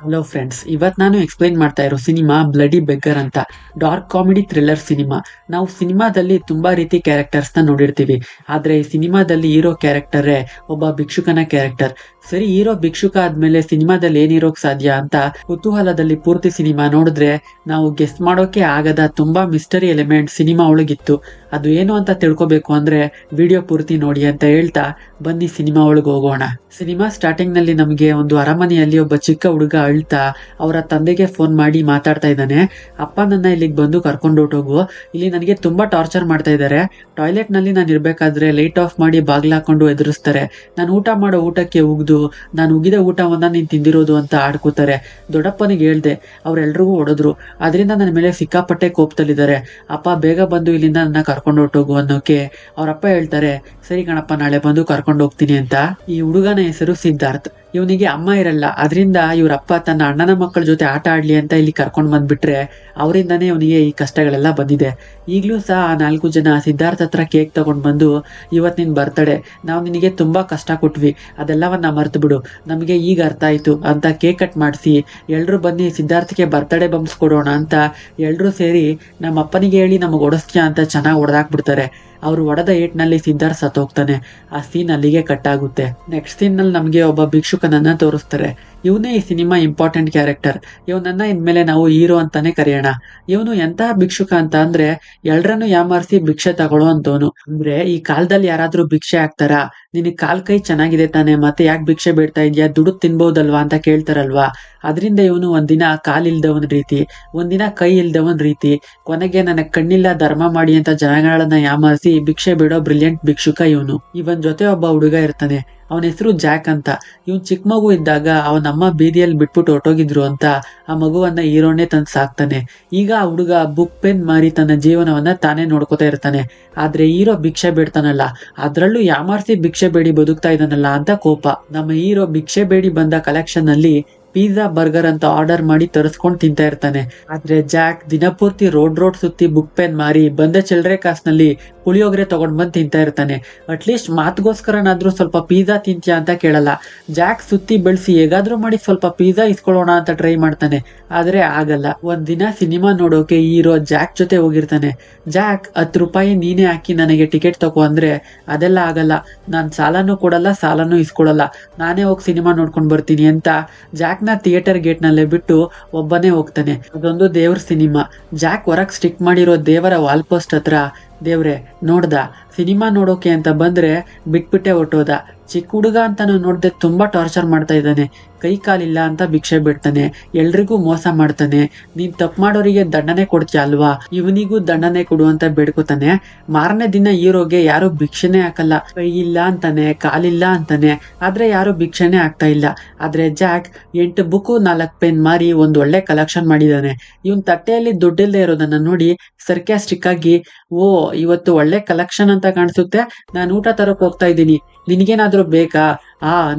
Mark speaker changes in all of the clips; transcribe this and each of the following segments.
Speaker 1: Hello friends, ಇವತ್ತು ನಾನು explain ಮಾಡ್ತಾ ಇರೋ ಸಿನಿಮಾ ಬ್ಲಡಿ ಬೆಗ್ಗರ್ ಅಂತ. Dark comedy thriller cinema. ನಾವು ಸಿನಿಮಾದಲ್ಲಿ ತುಂಬಾ ರೀತಿ ಕ್ಯಾರೆಕ್ಟರ್ಸ್ನ ನೋಡಿರ್ತೀವಿ, ಆದ್ರೆ ಈ ಸಿನಿಮಾದಲ್ಲಿ ಹೀರೋ ಕ್ಯಾರೆಕ್ಟರೇ ಒಬ್ಬ ಭಿಕ್ಷುಕನ ಕ್ಯಾರೆಕ್ಟರ್. ಸರಿ, ಹೀರೋ ಭಿಕ್ಷುಕ ಆದ್ಮೇಲೆ ಸಿನಿಮಾದಲ್ಲಿ ಏನಿರೋಕ್ ಸಾಧ್ಯ ಅಂತ ಕುತೂಹಲದಲ್ಲಿ ಪೂರ್ತಿ ಸಿನಿಮಾ ನೋಡಿದ್ರೆ ನಾವು ಗೆಸ್ ಮಾಡೋಕೆ ಆಗದ ತುಂಬಾ ಮಿಸ್ಟರಿ ಎಲಿಮೆಂಟ್ ಸಿನಿಮಾ ಒಳಗಿತ್ತು. ಅದು ಏನು ಅಂತ ತಿಳ್ಕೊಬೇಕು ಅಂದ್ರೆ ವಿಡಿಯೋ ಪೂರ್ತಿ ನೋಡಿ ಅಂತ ಹೇಳ್ತಾ ಬನ್ನಿ ಸಿನಿಮಾ ಒಳಗೆ ಹೋಗೋಣ. ಸಿನಿಮಾ ಸ್ಟಾರ್ಟಿಂಗ್ ನಲ್ಲಿ ನಮಗೆ ಒಂದು ಅರಮನೆಯಲ್ಲಿ ಒಬ್ಬ ಚಿಕ್ಕ ಹುಡುಗ ಅಳ್ತಾ ಅವರ ತಂದೆಗೆ ಫೋನ್ ಮಾಡಿ ಮಾತಾಡ್ತಾ ಇದ್ದಾನೆ. ಅಪ್ಪ, ನನ್ನ ಇಲ್ಲಿಗೆ ಬಂದು ಕರ್ಕೊಂಡು ಹೊರ್ಟೋಗು, ಇಲ್ಲಿ ನನಗೆ ತುಂಬಾ ಟಾರ್ಚರ್ ಮಾಡ್ತಾ ಇದ್ದಾರೆ. ಟಾಯ್ಲೆಟ್ ನಲ್ಲಿ ನಾನು ಇರ್ಬೇಕಾದ್ರೆ ಲೈಟ್ ಆಫ್ ಮಾಡಿ ಬಾಗ್ಲ ಹಾಕೊಂಡು ಎದುರಿಸ್ತಾರೆ. ನಾನು ಊಟ ಮಾಡೋ ಊಟಕ್ಕೆ ಉಗ್ದು ನಾನು ಉಗಿದ ಊಟವನ್ನ ನೀನ್ ತಿಂದಿರೋದು ಅಂತ ಆಡ್ಕೋತಾರೆ. ದೊಡ್ಡಪ್ಪನಿಗೆ ಹೇಳ್ದೆ, ಅವ್ರೆಲ್ರಿಗೂ ಹೊಡೆದ್ರು. ಅದರಿಂದ ನನ್ನ ಮೇಲೆ ಸಿಕ್ಕಾಪಟ್ಟೆ ಕೋಪದಲ್ಲಿದ್ದಾರೆ. ಅಪ್ಪ, ಬೇಗ ಬಂದು ಇಲ್ಲಿಂದ ನನ್ನ ಕರ್ಕೊಂಡು ಹೊರ್ಟೋಗು ಅನ್ನೋಕೆ ಅವರಪ್ಪ ಹೇಳ್ತಾರೆ, ಸರಿ ಕಣಪ್ಪ, ನಾಳೆ ಬಂದು ಕರ್ಕೊಂಡು ಹೋಗ್ತೀನಿ ಅಂತ. ಈ ಹುಡುಗನ ಹೆಸರು ಸಿದ್ಧಾರ್ಥ್. ಇವನಿಗೆ ಅಮ್ಮ ಇರಲ್ಲ, ಅದರಿಂದ ಇವ್ರಪ್ಪ ತನ್ನ ಅಣ್ಣನ ಮಕ್ಕಳ ಜೊತೆ ಆಟ ಆಡ್ಲಿ ಅಂತ ಇಲ್ಲಿ ಕರ್ಕೊಂಡು ಬಂದ್ಬಿಟ್ರೆ ಅವರಿಂದಾನೇ ಇವನಿಗೆ ಈ ಕಷ್ಟಗಳೆಲ್ಲ ಬಂದಿದೆ. ಈಗಲೂ ಸಹ ಆ 4 ಜನ ಸಿದ್ಧಾರ್ಥ್ ಹತ್ರ ಕೇಕ್ ತಗೊಂಡ್ ಬಂದು, ಇವತ್ತು ನಿನ್ ಬರ್ತಡೆ, ನಾವು ನಿನಗೆ ತುಂಬಾ ಕಷ್ಟ ಕೊಟ್ವಿ, ಅದೆಲ್ಲವನ್ನ ಮರ್ತು ಬಿಡು, ನಮಗೆ ಈಗ ಅರ್ಥ ಆಯ್ತು ಅಂತ ಕೇಕ್ ಕಟ್ ಮಾಡಿಸಿ ಎಲ್ರು ಬನ್ನಿ ಸಿದ್ಧಾರ್ಥ್ಗೆ ಬರ್ತಡೇ ಬಂಪ್ಸ್ ಕೊಡೋಣ ಅಂತ ಎಲ್ರು ಸೇರಿ ನಮ್ಮ ಅಪ್ಪನಿಗೆ ಹೇಳಿ ನಮಗೆ ಹೊಡೆಸ್ತೀಯ ಅಂತ ಚೆನ್ನಾಗಿ ಹೊಡೆದಾಕ್ಬಿಡ್ತಾರೆ. ಅವ್ರು ಹೊಡೆದ ಏಟ್ನಲ್ಲಿ ಸಿದ್ಧಾರ್ಥ್ ಸತ್ತೋಗ್ತಾನೆ. ಆ ಸೀನ್ ಅಲ್ಲಿಗೆ ಕಟ್ ಆಗುತ್ತೆ. ನೆಕ್ಸ್ಟ್ ಸೀನ್ ನಲ್ಲಿ ನಮಗೆ ಒಬ್ಬ ಭಿಕ್ಷುಕನನ್ನ ತೋರಿಸ್ತಾರೆ. ಇವನೇ ಈ ಸಿನಿಮಾ ಇಂಪಾರ್ಟೆಂಟ್ ಕ್ಯಾರೆಕ್ಟರ್. ಇವನನ್ನ ಇನ್ಮೇಲೆ ನಾವು ಹೀರೋ ಅಂತಾನೆ ಕರೆಯೋಣ. ಇವನು ಎಂತಹ ಭಿಕ್ಷುಕ ಅಂತ ಅಂದ್ರೆ ಎಲ್ರನ್ನು ಯಾಮಾರಿಸಿ ಭಿಕ್ಷೆ ತಗೊಳ್ಳೋ ಅಂತವನು. ಅಂದ್ರೆ ಈ ಕಾಲದಲ್ಲಿ ಯಾರಾದ್ರೂ ಭಿಕ್ಷೆ ಹಾಕ್ತಾರಾ? ನಿನಗ್ ಕಾಲ್ ಕೈ ಚೆನ್ನಾಗಿದೆ ತಾನೆ, ಮತ್ತೆ ಯಾಕೆ ಭಿಕ್ಷೆ ಬೇಡ್ತಾ ಇದ್ಯಾ, ದುಡ್ಡು ತಿನ್ಬಹುದಲ್ವಾ ಅಂತ ಕೇಳ್ತಾರಲ್ವಾ. ಅದರಿಂದ ಇವನು ಒಂದಿನ ಕಾಲಿಲ್ದವನ್ ರೀತಿ, ಒಂದಿನ ಕೈ ಇಲ್ದವನ್ ರೀತಿ, ಕೊನೆಗೆ ನನಗ್ ಕಣ್ಣಿಲ್ಲ ಧರ್ಮ ಮಾಡಿ ಅಂತ ಜನಗಳನ್ನ ಯಾಮಾರಿಸಿ ಭಿಕ್ಷೆ ಬಿಡೋ ಬ್ರಿಲಿಯಂಟ್ ಭಿಕ್ಷುಕ ಇವನು. ಇವನ್ ಜೊತೆ ಒಬ್ಬ ಹುಡುಗ ಇರ್ತಾನೆ. ಅವನ ಹೆಸರು ಜಾಕ್ ಅಂತ. ಇವನ್ ಚಿಕ್ಕ ಮಗು ಇದ್ದಾಗ ಅವನಮ್ಮ ಬೀದಿಯಲ್ಲಿ ಬಿಟ್ಬಿಟ್ಟು ಹೊರಟೋಗಿದ್ರು ಅಂತ ಆ ಮಗುವನ್ನ ಹೀರೋನೇ ತಂದು ಸಾಕ್ತಾನೆ. ಈಗ ಆ ಹುಡುಗ ಬುಕ್ ಪೆನ್ ಮಾರಿ ತನ್ನ ಜೀವನವನ್ನ ತಾನೇ ನೋಡ್ಕೋತಾ ಇರ್ತಾನೆ. ಆದ್ರೆ ಹೀರೋ ಭಿಕ್ಷೆ ಬೇಡ್ತಾನಲ್ಲ, ಅದ್ರಲ್ಲೂ ಯಾಮಾರ್ಸಿ ಭಿಕ್ಷೆ ಬೇಡಿ ಬದುಕ್ತಾ ಇದ್ದಾನಲ್ಲ ಅಂತ ಕೋಪ. ನಮ್ಮ ಹೀರೋ ಭಿಕ್ಷೆ ಬೇಡಿ ಬಂದ ಕಲೆಕ್ಷನ್ ಅಲ್ಲಿ ಪಿಜ್ಜಾ, ಬರ್ಗರ್ ಅಂತ ಆರ್ಡರ್ ಮಾಡಿ ತರಿಸ್ಕೊಂಡು ತಿಂತಾ ಇರ್ತಾನೆ. ಆದ್ರೆ ಜಾಕ್ ದಿನಪೂರ್ತಿ ರೋಡ್ ಸುತ್ತಿ ಬುಕ್ ಪೆನ್ ಮಾರಿ ಬಂದ ಚಿಲ್ಲರೆ ಕಾಸ್ನಲ್ಲಿ ಪುಳಿಯೋಗರೆ ತಗೊಂಡ್ ಬಂದು ತಿಂತಾ ಇರ್ತಾನೆ. ಅಟ್ಲೀಸ್ಟ್ ಮಾತ್ಗೋಸ್ಕರನಾದ್ರೂ ಸ್ವಲ್ಪ ಪಿಜ್ಜಾ ತಿಂತ್ಯಾ ಅಂತ ಕೇಳಲ್ಲ. ಜಾಕ್ ಸುತ್ತಿ ಬೆಳೆಸಿ ಹೇಗಾದ್ರೂ ಮಾಡಿ ಸ್ವಲ್ಪ ಪಿಜ್ಜಾ ಇಸ್ಕೊಳ್ಳೋಣ ಅಂತ ಟ್ರೈ ಮಾಡ್ತಾನೆ, ಆದ್ರೆ ಆಗಲ್ಲ. ಒಂದಿನ ಸಿನಿಮಾ ನೋಡೋಕೆ ಹೀರೋ ಜಾಕ್ ಜೊತೆ ಹೋಗಿರ್ತಾನೆ. ಜಾಕ್, 10 ರೂಪಾಯಿ ನೀನೇ ಹಾಕಿ ನನಗೆ ಟಿಕೆಟ್ ತಗೋ ಅಂದ್ರೆ, ಅದೆಲ್ಲ ಆಗಲ್ಲ, ನಾನ್ ಸಾಲನೂ ಕೊಡಲ್ಲ, ಸಾಲನೂ ಇಸ್ಕೊಳಲ್ಲ, ನಾನೇ ಹೋಗಿ ಸಿನಿಮಾ ನೋಡ್ಕೊಂಡ್ ಬರ್ತೀನಿ ಅಂತ ಜಾಕ್ನ ಥಿಯೇಟರ್ ಗೇಟ್ ನಲ್ಲೇ ಬಿಟ್ಟು ಒಬ್ಬನೇ ಹೋಗ್ತಾನೆ. ಅದೊಂದು ದೇವ್ರ ಸಿನಿಮಾ. ಜಾಕ್ ಹೊರಗ್ ಸ್ಟಿಕ್ ಮಾಡಿರೋ ದೇವರ ವಾಲ್ ಪೋಸ್ಟ್ ಹತ್ರ, ದೇವ್ರೆ ನೋಡ್ದ, ಸಿನಿಮಾ ನೋಡೋಕೆ ಅಂತ ಬಂದ್ರೆ ಬಿಟ್ಬಿಟ್ಟೆ ಹೊಟ್ಟೋದ, ಚಿಕ್ಕ ಹುಡುಗ ಅಂತ ನೋಡ್ದೆ ತುಂಬಾ ಟಾರ್ಚರ್ ಮಾಡ್ತಾ ಇದ್ದಾನೆ, ಕೈ ಕಾಲಿಲ್ಲ ಅಂತ ಭಿಕ್ಷೆ ಬಿಡ್ತಾನೆ, ಎಲ್ರಿಗೂ ಮೋಸ ಮಾಡ್ತಾನೆ, ನೀನ್ ತಪ್ಪು ಮಾಡೋರಿಗೆ ದಂಡನೆ ಕೊಡ್ತೀಯ ಅಲ್ವಾ, ಇವನಿಗೂ ದಂಡನೆ ಕೊಡು ಅಂತ ಬೇಡ್ಕೋತಾನೆ. ಮಾರನೇ ದಿನ ಹೀರೋಗೆ ಯಾರು ಭಿಕ್ಷೆನೆ ಹಾಕಲ್ಲ. ಕೈ ಇಲ್ಲ ಅಂತಾನೆ, ಕಾಲಿಲ್ಲ ಅಂತಾನೆ, ಆದ್ರೆ ಯಾರು ಭಿಕ್ಷೆನೆ ಆಗ್ತಾ ಇಲ್ಲ. ಆದ್ರೆ ಜಾಕ್ 8 ಬುಕ್ 4 ಪೆನ್ ಮಾರಿ ಒಂದ್ ಒಳ್ಳೆ ಕಲೆಕ್ಷನ್ ಮಾಡಿದಾನೆ. ಇವನ್ ತಟ್ಟೆಯಲ್ಲಿ ದುಡ್ಡಿಲ್ಲದೆ ಇರೋದನ್ನ ನೋಡಿ ಸರ್ಕ್ಯಾಸ್ಟಿಕ್ ಆಗಿ, ಓ ಇವತ್ತು ಒಳ್ಳೆ ಕಲೆಕ್ಷನ್ ಅಂತ ಕಾಣಿಸುತ್ತೆ, ನಾನು ಊಟ ತರಕ್ ಹೋಗ್ತಾ ಇದ್ದೀನಿ, ನಿನ್ಗೇನಾದ್ರೂ ಬೇಕಾ,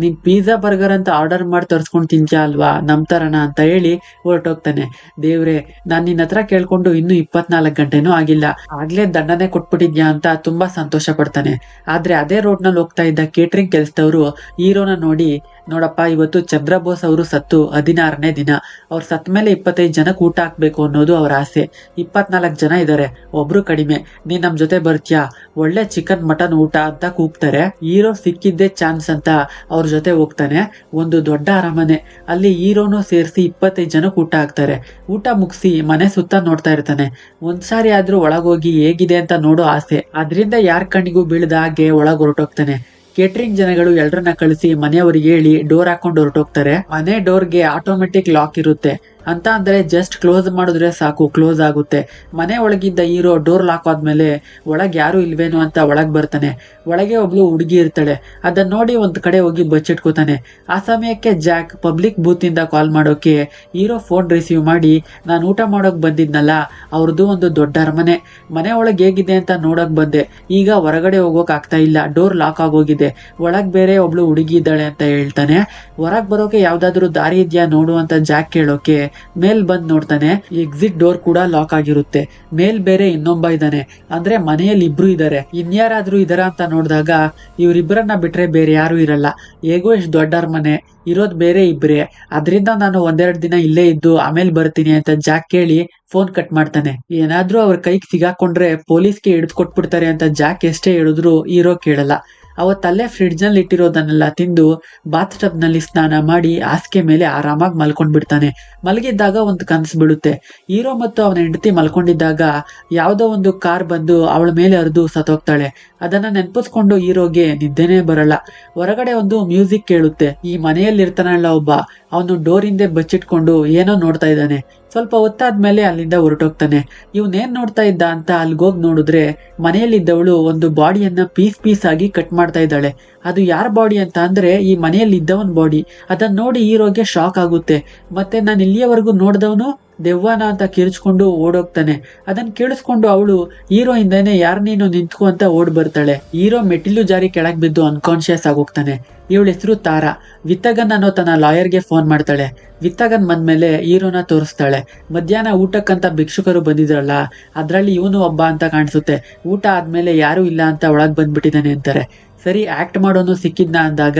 Speaker 1: ನೀನ್ ಪಿಜ್ಜಾ ಬರ್ಗರ್ ಅಂತ ಆರ್ಡರ್ ಮಾಡಿ ತರ್ಸ್ಕೊಂಡ್ ತಿಂತ್ಯಾ ಅಲ್ವಾ, ನಮ್ ತರನ ಅಂತ ಹೇಳಿ ಹೊರಟೋಗ್ತಾನೆ. ದೇವ್ರೆ, ನಾನ್ ನಿನ್ನ ಹತ್ರ ಕೇಳ್ಕೊಂಡು ಇನ್ನು 24 ಗಂಟೆನೂ ಆಗಿಲ್ಲ, ಆಗ್ಲೇ ದಂಡನೆ ಕೊಟ್ಬಿಟ್ಟಿದ್ಯಾ ಅಂತ ತುಂಬಾ ಸಂತೋಷ ಪಡ್ತಾನೆ. ಆದ್ರೆ ಅದೇ ರೋಡ್ ನಲ್ಲಿ ಹೋಗ್ತಾ ಇದ್ದ ಕೇಟ್ರಿಂಗ್ ಕೆಲ್ಸದವ್ರು ಹೀರೋನ ನೋಡಿ, ನೋಡಪ್ಪ, ಇವತ್ತು ಚಂದ್ರ ಬೋಸ್ ಅವರು ಸತ್ತು 16ನೇ ದಿನ, ಅವ್ರು ಸತ್ ಮೇಲೆ 25 ಜನಕ್ಕೆ ಊಟ ಹಾಕ್ಬೇಕು ಅನ್ನೋದು ಅವ್ರ ಆಸೆ. 24 ಜನ ಇದ್ದಾರೆ, ಒಬ್ರು ಕಡಿಮೆ, ನೀನ್ ನಮ್ ಜೊತೆ ಬರ್ತೀಯಾ, ಒಳ್ಳೆ ಚಿಕನ್ ಮಟನ್ ಊಟ ಅಂತ ಕೂಗ್ತಾರೆ. ಹೀರೋ ಸಿಕ್ಕಿದ್ದೇ ಚಾನ್ಸ್ ಅಂತ ಅವ್ರ ಜೊತೆ ಹೋಗ್ತಾನೆ. ಒಂದು ದೊಡ್ಡ ಅರಮನೆ, ಅಲ್ಲಿ ಹೀರೋನು ಸೇರಿಸಿ 25 ಜನಕ್ಕೆ ಊಟ ಹಾಕ್ತಾರೆ. ಊಟ ಮುಗಿಸಿ ಮನೆ ಸುತ್ತ ನೋಡ್ತಾ ಇರ್ತಾನೆ. ಒಂದ್ಸಾರಿ ಆದ್ರೂ ಒಳಗೋಗಿ ಹೇಗಿದೆ ಅಂತ ನೋಡೋ ಆಸೆ, ಅದ್ರಿಂದ ಯಾರ ಕಣ್ಣಿಗೂ ಬೀಳದ ಹಾಗೆ ಒಳಗ್ ಹೊರಟೋಗ್ತಾನೆ. ಕೇಟ್ರಿಂಗ್ ಜನಗಳು ಎಲ್ರನ್ನ ಕಳಿಸಿ ಮನೆಯವರಿಗೆ ಹೇಳಿ ಡೋರ್ ಹಾಕೊಂಡು ಹೊರಟೋಗ್ತಾರೆ. ಮನೆ ಡೋರ್ಗೆ ಆಟೋಮೆಟಿಕ್ ಲಾಕ್ ಇರುತ್ತೆ ಅಂತ ಅಂದ್ರೆ ಜಸ್ಟ್ ಕ್ಲೋಸ್ ಮಾಡಿದ್ರೆ ಸಾಕು, ಕ್ಲೋಸ್ ಆಗುತ್ತೆ. ಮನೆ ಒಳಗಿದ್ದ ಹೀರೋ ಡೋರ್ ಲಾಕ್ ಆದ್ಮೇಲೆ ಒಳಗ್ ಯಾರು ಇಲ್ವೇನು ಅಂತ ಒಳಗ್ ಬರ್ತಾನೆ. ಒಳಗೆ ಒಬ್ಳು ಹುಡುಗಿ ಇರ್ತಾಳೆ. ಅದನ್ನ ನೋಡಿ ಒಂದ್ ಕಡೆ ಹೋಗಿ ಬಚ್ಚಿಟ್ಕೋತಾನೆ. ಆ ಸಮಯಕ್ಕೆ ಜಾಕ್ ಪಬ್ಲಿಕ್ ಬೂತ್ ಇಂದ ಕಾಲ್ ಮಾಡೋಕೆ ಹೀರೋ ಫೋನ್ ರಿಸೀವ್ ಮಾಡಿ, ನಾನು ಊಟ ಮಾಡೋಕ್ ಬಂದಿದ್ನಲ್ಲ, ಅವ್ರದ್ದು ಒಂದು ದೊಡ್ಡ ಅರಮನೆ, ಮನೆ ಒಳಗ್ ಹೇಗಿದೆ ಅಂತ ನೋಡಕ್ ಬಂದೆ, ಈಗ ಹೊರಗಡೆ ಹೋಗೋಕ್ ಆಗ್ತಾ ಇಲ್ಲ, ಡೋರ್ ಲಾಕ್ ಆಗೋಗಿದೆ, ಒಳಗ್ ಬೇರೆ ಒಬ್ಳು ಹುಡುಗಿ ಇದ್ದಾಳೆ ಅಂತ ಹೇಳ್ತಾನೆ. ಹೊರಗ್ ಬರೋಕೆ ಯಾವ್ದಾದ್ರು ದಾರಿ ಇದ್ಯಾ ನೋಡು ಅಂತ ಜಾಕ್ ಕೇಳೋಕೆ ಮೇಲ್ ಬಂದ್ ನೋಡ್ತಾನೆ, ಎಕ್ಸಿಟ್ ಡೋರ್ ಕೂಡ ಲಾಕ್ ಆಗಿರುತ್ತೆ. ಮೇಲ್ ಬೇರೆ ಇನ್ನೊಬ್ಬ ಇದ್ದಾನೆ, ಅಂದ್ರೆ ಮನೆಯಲ್ಲಿ ಇಬ್ರು ಇದಾರೆ. ಇನ್ಯಾರಾದ್ರೂ ಇದರ ಅಂತ ನೋಡಿದಾಗ ಇವ್ರಿಬ್ರನ್ನ ಬಿಟ್ರೆ ಬೇರೆ ಯಾರು ಇರಲ್ಲ. ಹೇಗೋ ಇಷ್ಟು ದೊಡ್ಡವ್ರ ಮನೆ, ಇರೋದ್ ಬೇರೆ ಇಬ್ರೇ, ಅದರಿಂದ ನಾನು ಒಂದೆರಡು ದಿನ ಇಲ್ಲೇ ಇದ್ದು ಆಮೇಲೆ ಬರ್ತೀನಿ ಅಂತ ಜಾಕ್ ಕೇಳಿ ಫೋನ್ ಕಟ್ ಮಾಡ್ತಾನೆ. ಏನಾದ್ರೂ ಅವ್ರ ಕೈಗೆ ಸಿಗಾಕೊಂಡ್ರೆ ಪೊಲೀಸ್ಗೆ ಹಿಡಿದು ಕೊಟ್ಬಿಡ್ತಾರೆ ಅಂತ ಜಾಕ್ ಎಷ್ಟೇ ಹೇಳಿದ್ರು ಹೀರೋ ಕೇಳಲ್ಲ. ಅವತ್ತಲ್ಲೇ ಫ್ರಿಡ್ಜ್ ನಲ್ಲಿ ಇಟ್ಟಿರೋದನ್ನೆಲ್ಲ ತಿಂದು ಬಾತ್ ಟಬ್ ನಲ್ಲಿ ಸ್ನಾನ ಮಾಡಿ ಹಾಸಿಗೆ ಮೇಲೆ ಆರಾಮಾಗಿ ಮಲ್ಕೊಂಡ್ ಬಿಡ್ತಾನೆ. ಮಲಗಿದ್ದಾಗ ಒಂದು ಕನಸು ಬೀಳುತ್ತೆ. ಹೀರೋ ಮತ್ತು ಅವನ ಹೆಂಡತಿ ಮಲ್ಕೊಂಡಿದ್ದಾಗ ಯಾವ್ದೋ ಒಂದು ಕಾರ್ ಬಂದು ಅವಳ ಮೇಲೆ ಹರಿದು ಸತ್ತೋಗ್ತಾಳೆ. ಅದನ್ನ ನೆನಪಿಸ್ಕೊಂಡು ಹೀರೋಗೆ ನಿದ್ದೆನೇ ಬರಲ್ಲ. ಹೊರಗಡೆ ಒಂದು ಮ್ಯೂಸಿಕ್ ಕೇಳುತ್ತೆ. ಈ ಮನೆಯಲ್ಲಿ ಇರ್ತಾನಲ್ಲ ಒಬ್ಬ, ಅವನು ಡೋರ್ ಹಿಂದೆ ಬಚ್ಚಿಟ್ಕೊಂಡು ಏನೋ ನೋಡ್ತಾ ಇದ್ದಾನೆ. ಸ್ವಲ್ಪ ಹೊತ್ತಾದ್ಮೇಲೆ ಅಲ್ಲಿಂದ ಹೊರಟೋಗ್ತಾನೆ. ಇವನೇನ್ ನೋಡ್ತಾ ಇದ್ದ ಅಂತ ಅಲ್ಗೋಗಿ ನೋಡಿದ್ರೆ ಮನೆಯಲ್ಲಿದ್ದವಳು ಒಂದು ಬಾಡಿಯನ್ನ ಪೀಸ್ ಪೀಸ್ ಆಗಿ ಕಟ್ ಮಾಡ್ತಾ ಇದ್ದಾಳೆ. ಅದು ಯಾರ ಬಾಡಿ ಅಂತ ಅಂದ್ರೆ ಈ ಮನೆಯಲ್ಲಿ ಇದ್ದವನ್ ಬಾಡಿ. ಅದನ್ನ ನೋಡಿ ಹೀರೋಗೆ ಶಾಕ್ ಆಗುತ್ತೆ. ಮತ್ತೆ ನಾನು ಇಲ್ಲಿಯವರೆಗೂ ನೋಡ್ದವನು ದೆವ್ವನ ಅಂತ ಕಿರ್ಚ್ಕೊಂಡು ಓಡೋಗ್ತಾನೆ. ಅದನ್ನ ಕೇಳಿಸ್ಕೊಂಡು ಅವಳು ಹೀರೋ ಇಂದಾನೆ ಯಾರ್ ನೀನು ನಿಂತ್ಕೊ ಅಂತ ಓಡ್ ಬರ್ತಾಳೆ. ಹೀರೋ ಮೆಟ್ಟಿಲು ಜಾರಿ ಕೆಳಗ್ ಬಿದ್ದು ಅನ್ಕಾನ್ಶಿಯಸ್ ಆಗೋಗ್ತಾನೆ. ಇವಳ ಹೆಸರು ತಾರಾ. ವಿತ್ತಗನ್ ಅನ್ನೋ ತನ್ನ ಲಾಯರ್ಗೆ ಫೋನ್ ಮಾಡ್ತಾಳೆ. ವಿತ್ತಗನ್ ಬಂದ್ಮೇಲೆ ಹೀರೋನ ತೋರಿಸ್ತಾಳೆ. ಮಧ್ಯಾಹ್ನ ಊಟಕ್ಕಂತ ಭಿಕ್ಷುಕರು ಬಂದಿದ್ರಲ್ಲ, ಅದ್ರಲ್ಲಿ ಇವನು ಒಬ್ಬ ಅಂತ ಕಾಣಿಸುತ್ತೆ. ಊಟ ಆದ್ಮೇಲೆ ಯಾರು ಇಲ್ಲ ಅಂತ ಒಳಗ್ ಬಂದ್ಬಿಟ್ಟಿದ್ದಾನೆ ಅಂತಾರೆ. ಸರಿ, ಆಕ್ಟ್ ಮಾಡೋನು ಸಿಕ್ಕಿದ್ನ ಅಂದಾಗ,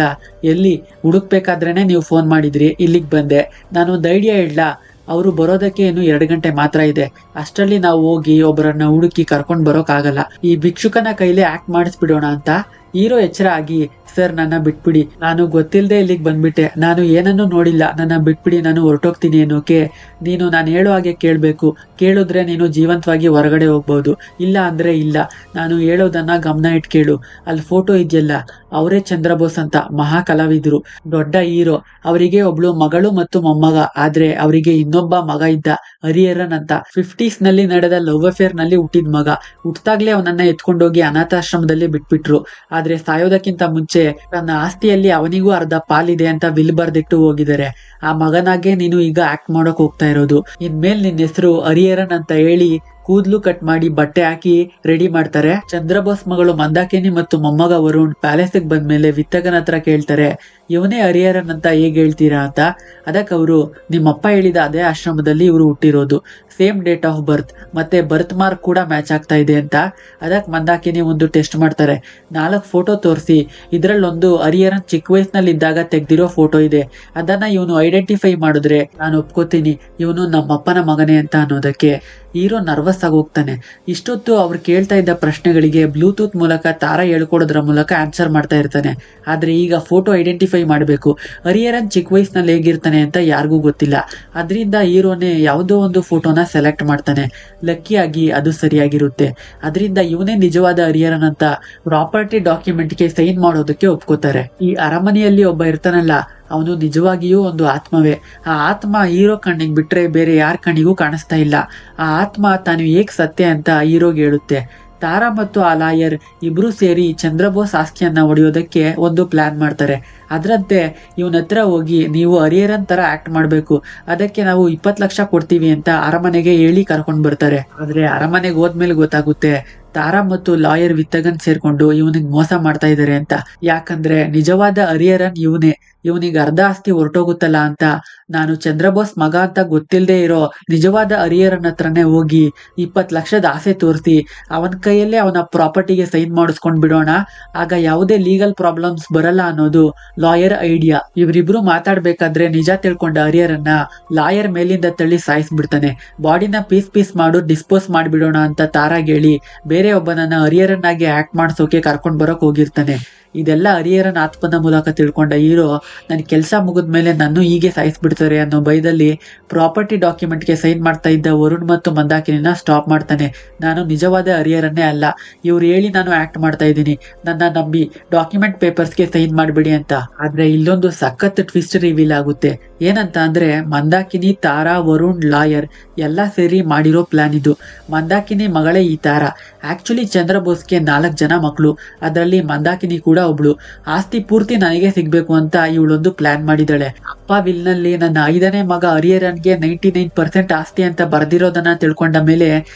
Speaker 1: ಎಲ್ಲಿ ಹುಡುಕ್ಬೇಕಾದ್ರೇನೆ ನೀವು ಫೋನ್ ಮಾಡಿದ್ರಿ, ಇಲ್ಲಿಗೆ ಬಂದೆ. ನಾನು ಒಂದು ಐಡಿಯಾ ಇಡ್ಲಾ, ಅವರು ಬರೋದಕ್ಕೆ ಇನ್ನು 2 ಗಂಟೆ ಮಾತ್ರ ಇದೆ. ಅಷ್ಟರಲ್ಲಿ ನಾವು ಹೋಗಿ ಒಬ್ಬರನ್ನ ಹುಡುಕಿ ಕರ್ಕೊಂಡ್ ಬರೋಕ್ ಆಗಲ್ಲ. ಈ ಭಿಕ್ಷುಕನ ಕೈಲೇ ಆಕ್ಟ್ ಮಾಡಿಸ್ಬಿಡೋಣ ಅಂತ. ಹೀರೋ ಎಚ್ಚರ ಆಗಿ, ಸರ್ ನನ್ನ ಬಿಟ್ಬಿಡಿ, ನಾನು ಗೊತ್ತಿಲ್ಲದೆ ಇಲ್ಲಿಗೆ ಬಂದ್ಬಿಟ್ಟೆ, ನಾನು ಏನನ್ನೂ ನೋಡಿಲ್ಲ, ನನ್ನ ಬಿಟ್ಬಿಡಿ, ನಾನು ಹೊರಟೋಗ್ತೀನಿ ಅನ್ನೋಕೆ ನೀನು ನಾನು ಹೇಳೋ ಹಾಗೆ ಕೇಳಬೇಕು. ಕೇಳಿದ್ರೆ ನೀನು ಜೀವಂತವಾಗಿ ಹೊರಗಡೆ ಹೋಗ್ಬೋದು, ಇಲ್ಲ ಅಂದ್ರೆ ಇಲ್ಲ. ನಾನು ಹೇಳೋದನ್ನ ಗಮನ ಇಟ್ಟು ಕೇಳು. ಅಲ್ಲಿ ಫೋಟೋ ಇದೆಯಲ್ಲ, ಅವರೇ ಚಂದ್ರಬೋಸ್ ಅಂತ, ಮಹಾ ಕಲಾವಿದ್ರು, ದೊಡ್ಡ ಹೀರೋ. ಅವರಿಗೆ ಒಬ್ಳು ಮಗಳು ಮತ್ತು ಮೊಮ್ಮಗ. ಆದ್ರೆ ಅವರಿಗೆ ಇನ್ನೊಬ್ಬ ಮಗ ಇದ್ದ, ಹರಿಹರನ್ ಅಂತ. 50s ನಲ್ಲಿ ನಡೆದ ಲವ್ ಅಫೇರ್ ನಲ್ಲಿ ಹುಟ್ಟಿದ ಮಗ. ಹುಟ್ಟಾಗ್ಲೇ ಅವನನ್ನ ಎತ್ಕೊಂಡೋಗಿ ಅನಾಥಾಶ್ರಮದಲ್ಲಿ ಬಿಟ್ಬಿಟ್ರು. ಆದ್ರೆ ಸಾಯೋದಕ್ಕಿಂತ ಮುಂಚೆ ತನ್ನ ಆಸ್ತಿಯಲ್ಲಿ ಅವನಿಗೂ ಅರ್ಧ ಪಾಲಿದೆ ಅಂತ ವಿಲ್ ಬರ್ದಿಟ್ಟು ಹೋಗಿದ್ದಾರೆ. ಆ ಮಗನಾಗೆ ನೀನು ಈಗ ಆಕ್ಟ್ ಮಾಡೋಕ್ ಹೋಗ್ತಾ ಇರೋದು. ಇನ್ಮೇಲೆ ನಿನ್ನ ಹೆಸರು ಹರಿಹರನ್ ಅಂತ ಹೇಳಿ ಕೂದ್ಲು ಕಟ್ ಮಾಡಿ ಬಟ್ಟೆ ಹಾಕಿ ರೆಡಿ ಮಾಡ್ತಾರೆ. ಚಂದ್ರಬೋಸ್ ಮಗಳು ಮಂದಾಕಿನಿ ಮತ್ತು ಮೊಮ್ಮಗ ವರುಣ್ ಪ್ಯಾಲೇಸ್ಗೆ ಬಂದ್ಮೇಲೆ ವಿತ್ತಗನ ಹತ್ರ ಕೇಳ್ತಾರೆ, ಇವನೇ ಹರಿಹರನ್ ಅಂತ ಹೇಗ್ ಹೇಳ್ತೀರಾ ಅಂತ. ಅದಕ್ಕೆ ಅವರು, ನಿಮ್ಮಪ್ಪ ಹೇಳಿದ ಅದೇ ಆಶ್ರಮದಲ್ಲಿ ಇವರು ಹುಟ್ಟಿರೋದು, ಸೇಮ್ ಡೇಟ್ ಆಫ್ ಬರ್ತ್, ಮತ್ತೆ ಬರ್ತ್ ಮಾರ್ಕ್ ಕೂಡ ಮ್ಯಾಚ್ ಆಗ್ತಾ ಇದೆ ಅಂತ. ಅದಕ್ಕೆ ಮಂದಾಕಿನಿ ಒಂದು ಟೆಸ್ಟ್ ಮಾಡ್ತಾರೆ. 4 ಫೋಟೋ ತೋರಿಸಿ ಇದ್ರಲ್ಲೊಂದು ಹರಿಹರನ್ ಚಿಕ್ಕ ವಯಸ್ಸಿನಲ್ಲಿ ಇದ್ದಾಗ ತೆಗ್ದಿರೋ ಫೋಟೋ ಇದೆ. ಅದನ್ನ ಇವನು ಐಡೆಂಟಿಫೈ ಮಾಡಿದ್ರೆ ನಾನು ಒಪ್ಕೋತೀನಿ ಇವನು ನಮ್ಮಪ್ಪನ ಮಗನೇ ಅಂತ ಅನ್ನೋದಕ್ಕೆ ಹೀರೋ ನರ್ವಸ್ ಆಗಿ ಹೋಗ್ತಾನೆ. ಇಷ್ಟೊತ್ತು ಅವ್ರು ಕೇಳ್ತಾ ಇದ್ದ ಪ್ರಶ್ನೆಗಳಿಗೆ ಬ್ಲೂಟೂತ್ ಮೂಲಕ ತಾರಾ ಹೇಳ್ಕೊಡೋದ್ರ ಮೂಲಕ ಆನ್ಸರ್ ಮಾಡ್ತಾ ಇರ್ತಾನೆ. ಆದ್ರೆ ಈಗ ಫೋಟೋ ಐಡೆಂಟಿಫೈ ಮಾಡಬೇಕು. ಹರಿಹರನ್ ಚಿಕ್ಕ ವಯಸ್ಸಿನಲ್ಲಿ ಹೇಗಿರ್ತಾನೆ ಅಂತ ಯಾರಿಗೂ ಗೊತ್ತಿಲ್ಲ. ಅದರಿಂದ ಹೀರೋನೇ ಯಾವುದೋ ಒಂದು ಫೋಟೋನ ಸೆಲೆಕ್ಟ್ ಮಾಡ್ತಾನೆ. ಲಕ್ಕಿಯಾಗಿ ಅದು ಸರಿಯಾಗಿರುತ್ತೆ. ಅದರಿಂದ ಇವನೇ ನಿಜವಾದ ಹರಿಹರನ್ ಅಂತ ಪ್ರಾಪರ್ಟಿ ಡಾಕ್ಯುಮೆಂಟ್ಗೆ ಸೈನ್ ಮಾಡೋದಕ್ಕೆ ಒಪ್ಕೋತಾರೆ. ಈ ಅರಮನೆಯಲ್ಲಿ ಒಬ್ಬ ಇರ್ತಾನಲ್ಲ, ಅವನು ನಿಜವಾಗಿಯೂ ಒಂದು ಆತ್ಮವೇ. ಆ ಆತ್ಮ ಹೀರೋ ಕಣ್ಣಿಗೆ ಬಿಟ್ರೆ ಬೇರೆ ಯಾರ ಕಣ್ಣಿಗೂ ಕಾಣಿಸ್ತಾ ಇಲ್ಲ. ಆ ಆತ್ಮ ತಾನು ಹೇಗ್ ಸತ್ಯ ಅಂತ ಹೀರೋಗೆ ಹೇಳುತ್ತೆ. ತಾರಾ ಮತ್ತು ಆ ಲಾಯರ್ ಇಬ್ರು ಸೇರಿ ಚಂದ್ರಬೋಸ್ ಆಸ್ತಿಯನ್ನ ಹೊಡೆಯೋದಕ್ಕೆ ಒಂದು ಪ್ಲಾನ್ ಮಾಡ್ತಾರೆ. ಅದರಂತೆ ಇವನ ಹತ್ರ ಹೋಗಿ, ನೀವು ಹರಿಹರನ್ ತರ ಆಕ್ಟ್ ಮಾಡ್ಬೇಕು, ಅದಕ್ಕೆ ನಾವು 20 ಲಕ್ಷ ಕೊಡ್ತೀವಿ ಅಂತ ಅರಮನೆಗೆ ಹೇಳಿ ಕರ್ಕೊಂಡ್ ಬರ್ತಾರೆ. ಆದ್ರೆ ಅರಮನೆಗೆ ಹೋದ್ಮೇಲೆ ಗೊತ್ತಾಗುತ್ತೆ ತಾರಾ ಮತ್ತು ಲಾಯರ್ ವಿತ್ತಗನ್ ಸೇರ್ಕೊಂಡು ಇವನಿಗೆ ಮೋಸ ಮಾಡ್ತಾ ಇದಾರೆ ಅಂತ. ಯಾಕಂದ್ರೆ ನಿಜವಾದ ಹರಿಹರನ್ ಇವನೇ. ಇವನಿಗೆ ಅರ್ಧ ಆಸ್ತಿ ಹೊರಟೋಗುತ್ತಲ್ಲ ಅಂತ ನಾನು ಚಂದ್ರಬೋಸ್ ಮಗ ಅಂತ ಗೊತ್ತಿಲ್ಲದೆ ಇರೋ ನಿಜವಾದ ಹರಿಹರನ್ ಹತ್ರನೇ ಹೋಗಿ 20 ಲಕ್ಷದ ಆಸೆ ತೋರಿಸಿ ಅವನ ಕೈಯಲ್ಲೇ ಅವನ ಪ್ರಾಪರ್ಟಿಗೆ ಸೈನ್ ಮಾಡಿಸ್ಕೊಂಡ್ ಬಿಡೋಣ, ಆಗ ಯಾವುದೇ ಲೀಗಲ್ ಪ್ರಾಬ್ಲಮ್ಸ್ ಬರಲ್ಲ ಅನ್ನೋದು ಲಾಯರ್ ಐಡಿಯಾ. ಇವರಿಬ್ರು ಮಾತಾಡ್ಬೇಕಾದ್ರೆ ನಿಜ ತಿಳ್ಕೊಂಡ ಹರಿಹರನ್ನ ಲಾಯರ್ ಮೇಲಿಂದ ತಳ್ಳಿ ಸಾಯಿಸ್ಬಿಡ್ತಾನೆ. ಬಾಡಿನ ಪೀಸ್ ಪೀಸ್ ಮಾಡು ಡಿಸ್ಪೋಸ್ ಮಾಡ್ಬಿಡೋಣ ಅಂತ ತಾರಾಗ್ ಹೇಳಿ ಬೇರೆ ಒಬ್ಬನನ್ನ ಹರಿಹರನ್ನಾಗಿ ಆಕ್ಟ್ ಮಾಡ್ಸೋಕೆ ಕರ್ಕೊಂಡ್ ಬರೋಕ್ ಹೋಗಿರ್ತಾನೆ. ಇದೆಲ್ಲ ಹರಿಹರನ್ ಆತ್ಮನ ಮೂಲಕ ತಿಳ್ಕೊಂಡ ಹೀರೋ, ನನ್ ಕೆಲಸ ಮುಗಿದ್ಮೇಲೆ ನಾನು ಹೀಗೆ ಸಾಯಿಸ್ಬಿಡ್ತಾರೆ ಅನ್ನೋ ಭಯದಲ್ಲಿ ಪ್ರಾಪರ್ಟಿ ಡಾಕ್ಯುಮೆಂಟ್ಗೆ ಸೈನ್ ಮಾಡ್ತಾ ಇದ್ದ ವರುಣ್ ಮತ್ತು ಮಂದಾಕಿನಿನ ಸ್ಟಾಪ್ ಮಾಡ್ತಾನೆ. ನಾನು ನಿಜವಾದ ಹರಿಹರನ್ನೇ ಅಲ್ಲ, ಇವ್ರು ಹೇಳಿ ನಾನು ಆಕ್ಟ್ ಮಾಡ್ತಾ ಇದ್ದೀನಿ, ನನ್ನ ನಂಬಿ ಡಾಕ್ಯುಮೆಂಟ್ ಪೇಪರ್ಸ್ಗೆ ಸೈನ್ ಮಾಡ್ಬಿಡಿ ಅಂತ. ಆದ್ರೆ ಇಲ್ಲೊಂದು ಸಖತ್ ಟ್ವಿಸ್ಟ್ ರಿವೀಲ್ ಆಗುತ್ತೆ. ಏನಂತ ಅಂದ್ರೆ ಮಂದಾಕಿನಿ, ತಾರಾ, ವರುಣ್, ಲಾಯರ್ ಎಲ್ಲ ಸೇರಿ ಮಾಡಿರೋ ಪ್ಲಾನ್ ಇದು. ಮಂದಾಕಿನಿ ಮಗಳೇ ಈ ತಾರಾ. ಆಕ್ಚುಲಿ ಚಂದ್ರಬೋಸ್ಗೆ 4 ಜನ ಮಕ್ಕಳು, ಅದರಲ್ಲಿ ಮಂದಾಕಿನಿ ಕೂಡ ಒಬ್ಳು. ಆಸ್ತಿ ಪೂರ್ತಿ ನನಗೆ ಸಿಗ್ಬೇಕು ಅಂತ ಇವಳೊಂದು ಪ್ಲಾನ್ ಮಾಡಿದಾಳೆ. ಅಪ್ಪ ವಿಲ್ನಲ್ಲಿ ನನ್ನ 5ನೇ ಮಗ ಹರಿಹರನ್ಗೆ 99% ಆಸ್ತಿ ಅಂತ ಬರ್ದಿರೋದನ್ನ ತಿಳ್ಕೊಂಡ ಮೇಲೆ